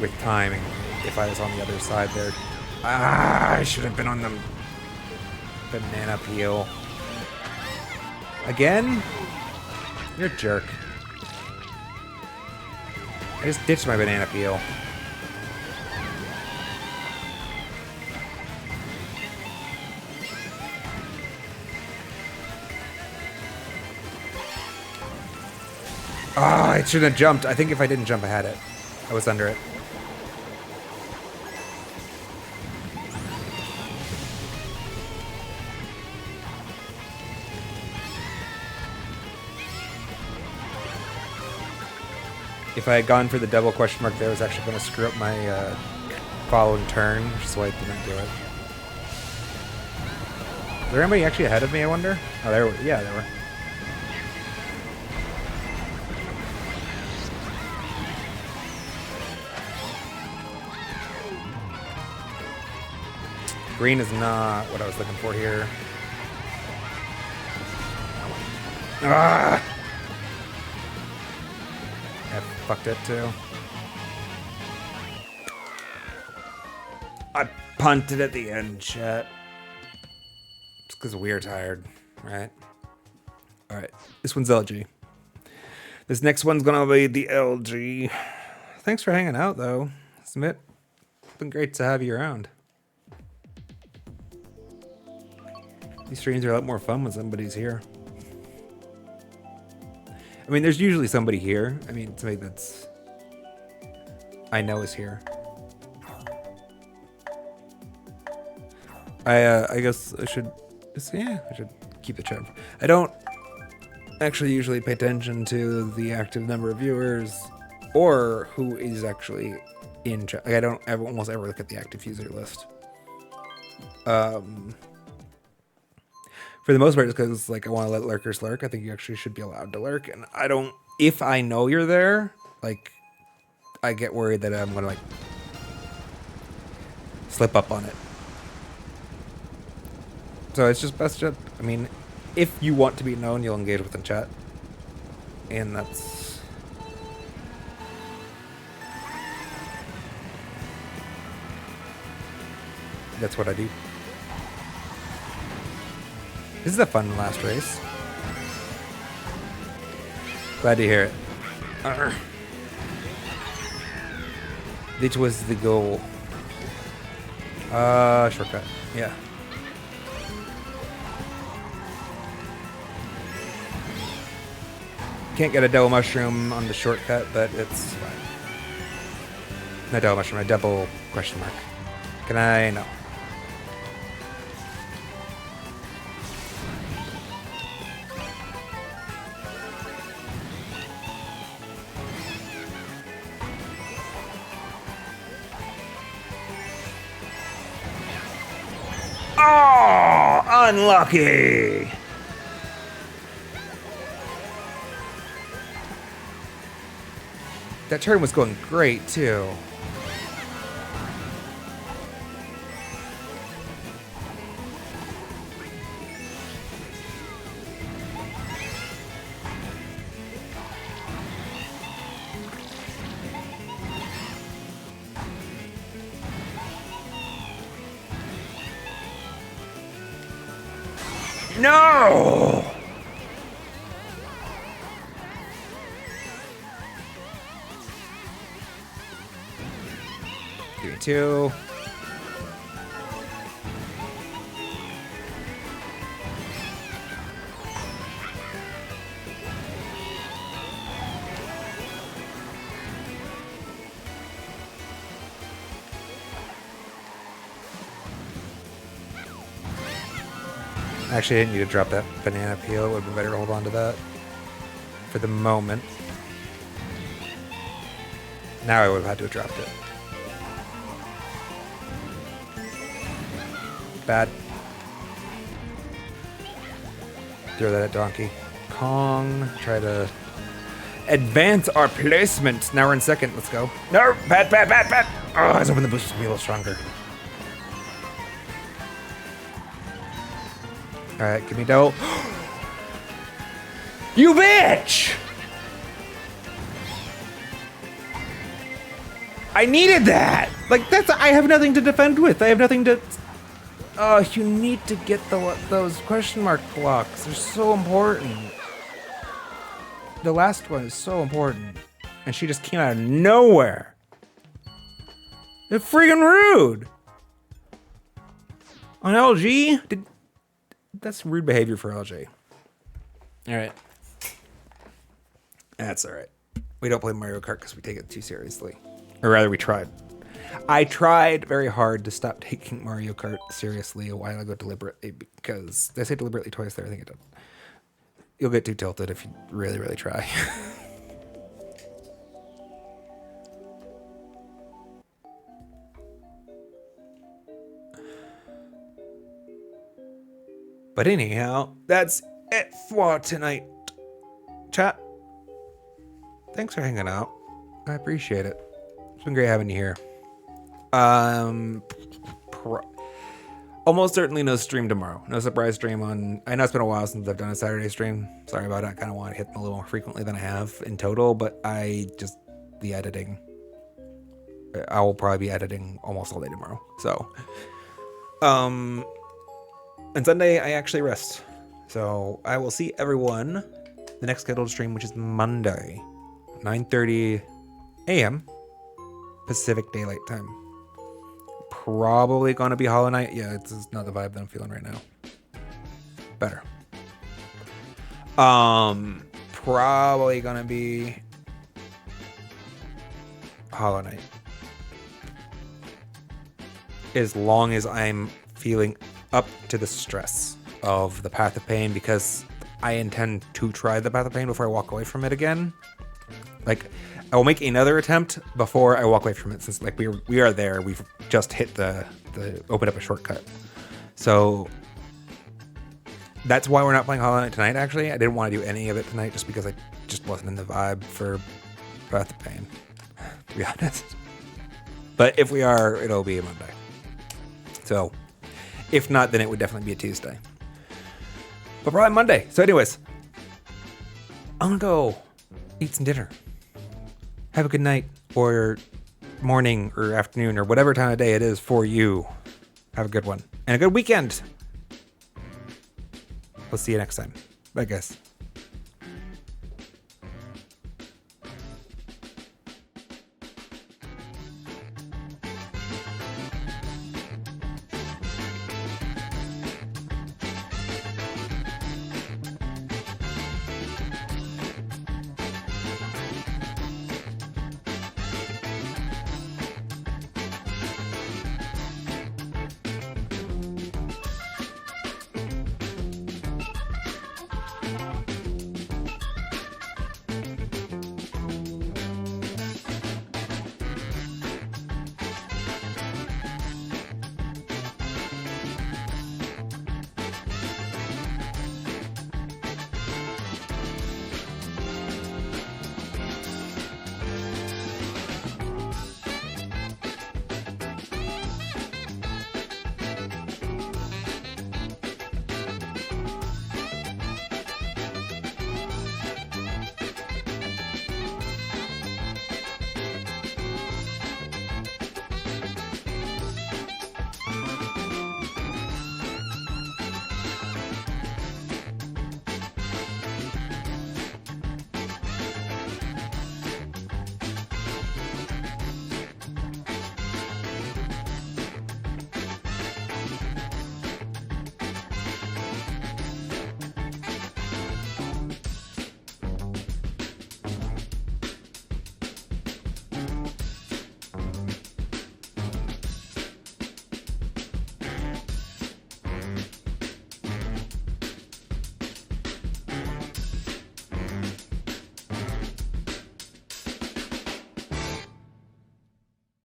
with timing if I was on the other side there. Ah, I should have been on the banana peel. Again? You're a jerk. I just ditched my banana peel. Ah, I shouldn't have jumped. I think if I didn't jump, I had it. I was under it. If I had gone for the double question mark there, I was actually going to screw up my following turn, which is why I didn't do it. Is there anybody actually ahead of me, I wonder? Oh, there were. Yeah, there were. Green is not what I was looking for here. Ah! I fucked it too. I punted at the end, chat. It's because we are tired, right? Alright, this one's LG. This next one's gonna be the LG. Thanks for hanging out, though. Smith, it's been great to have you around. These streams are a lot more fun when somebody's here. I mean, there's usually somebody here. I mean, somebody that's... I know is here. I guess I should... Yeah, I should keep the chat. I don't actually usually pay attention to the active number of viewers or who is actually in chat. Like, I don't almost ever look at the active user list. For the most part, it's because like I want to let lurkers lurk. I think you actually should be allowed to lurk, and I don't. If I know you're there, like, I get worried that I'm gonna like slip up on it. So it's just best to. I mean, if you want to be known, you'll engage with the chat, and that's what I do. This is a fun last race. Glad to hear it. This was the goal. Shortcut. Yeah. Can't get a double mushroom on the shortcut, but it's fine. Not double mushroom, a double question mark. Can I? No. Oh, unlucky. That turn was going great too. No! Give me 2. Actually, I didn't need to drop that banana peel. It would have been better to hold on to that for the moment. Now I would have had to have dropped it. Bad. Throw that at Donkey Kong. Try to advance our placement. Now we're in second. Let's go. No! Bad, bad, bad, bad! Oh, I was hoping the boost was going to be a little stronger. Alright, give me dough. You bitch! I needed that! Like, that's... I have nothing to defend with. I have nothing to... Oh, you need to get those question mark blocks. They're so important. The last one is so important. And she just came out of nowhere. It's freaking rude! On LG? That's rude behavior for LG. Alright. That's alright. We don't play Mario Kart because we take it too seriously. Or rather, we tried. I tried very hard to stop taking Mario Kart seriously a while ago deliberately because... Did I say deliberately twice there? I think it did. You'll get too tilted if you really, really try. But anyhow, that's it for tonight. Chat, thanks for hanging out. I appreciate it. It's been great having you here. Almost certainly no stream tomorrow. No surprise stream on... I know it's been a while since I've done a Saturday stream. Sorry about it. I kind of want to hit them a little more frequently than I have in total, but I just... The editing. I will probably be editing almost all day tomorrow. So... And Sunday, I actually rest. So I will see everyone the next scheduled stream, which is Monday, 9:30 a.m. Pacific Daylight Time. Probably going to be Hollow Knight. Yeah, it's not the vibe that I'm feeling right now. Better. Probably going to be Hollow Knight. As long as I'm feeling up to the stress of the Path of Pain, because I intend to try the Path of Pain before I walk away from it again. Like, I will make another attempt before I walk away from it, since like we are there. We've just hit the open up a shortcut. So that's why we're not playing Hollow Knight tonight, actually. I didn't want to do any of it tonight just because I just wasn't in the vibe for Path of Pain, to be honest. But if we are, it'll be a Monday. So if not, then it would definitely be a Tuesday. But probably Monday. So anyways, I'm gonna go eat some dinner. Have a good night, or morning, or afternoon, or whatever time of day it is for you. Have a good one. And a good weekend. We'll see you next time. Bye, guys.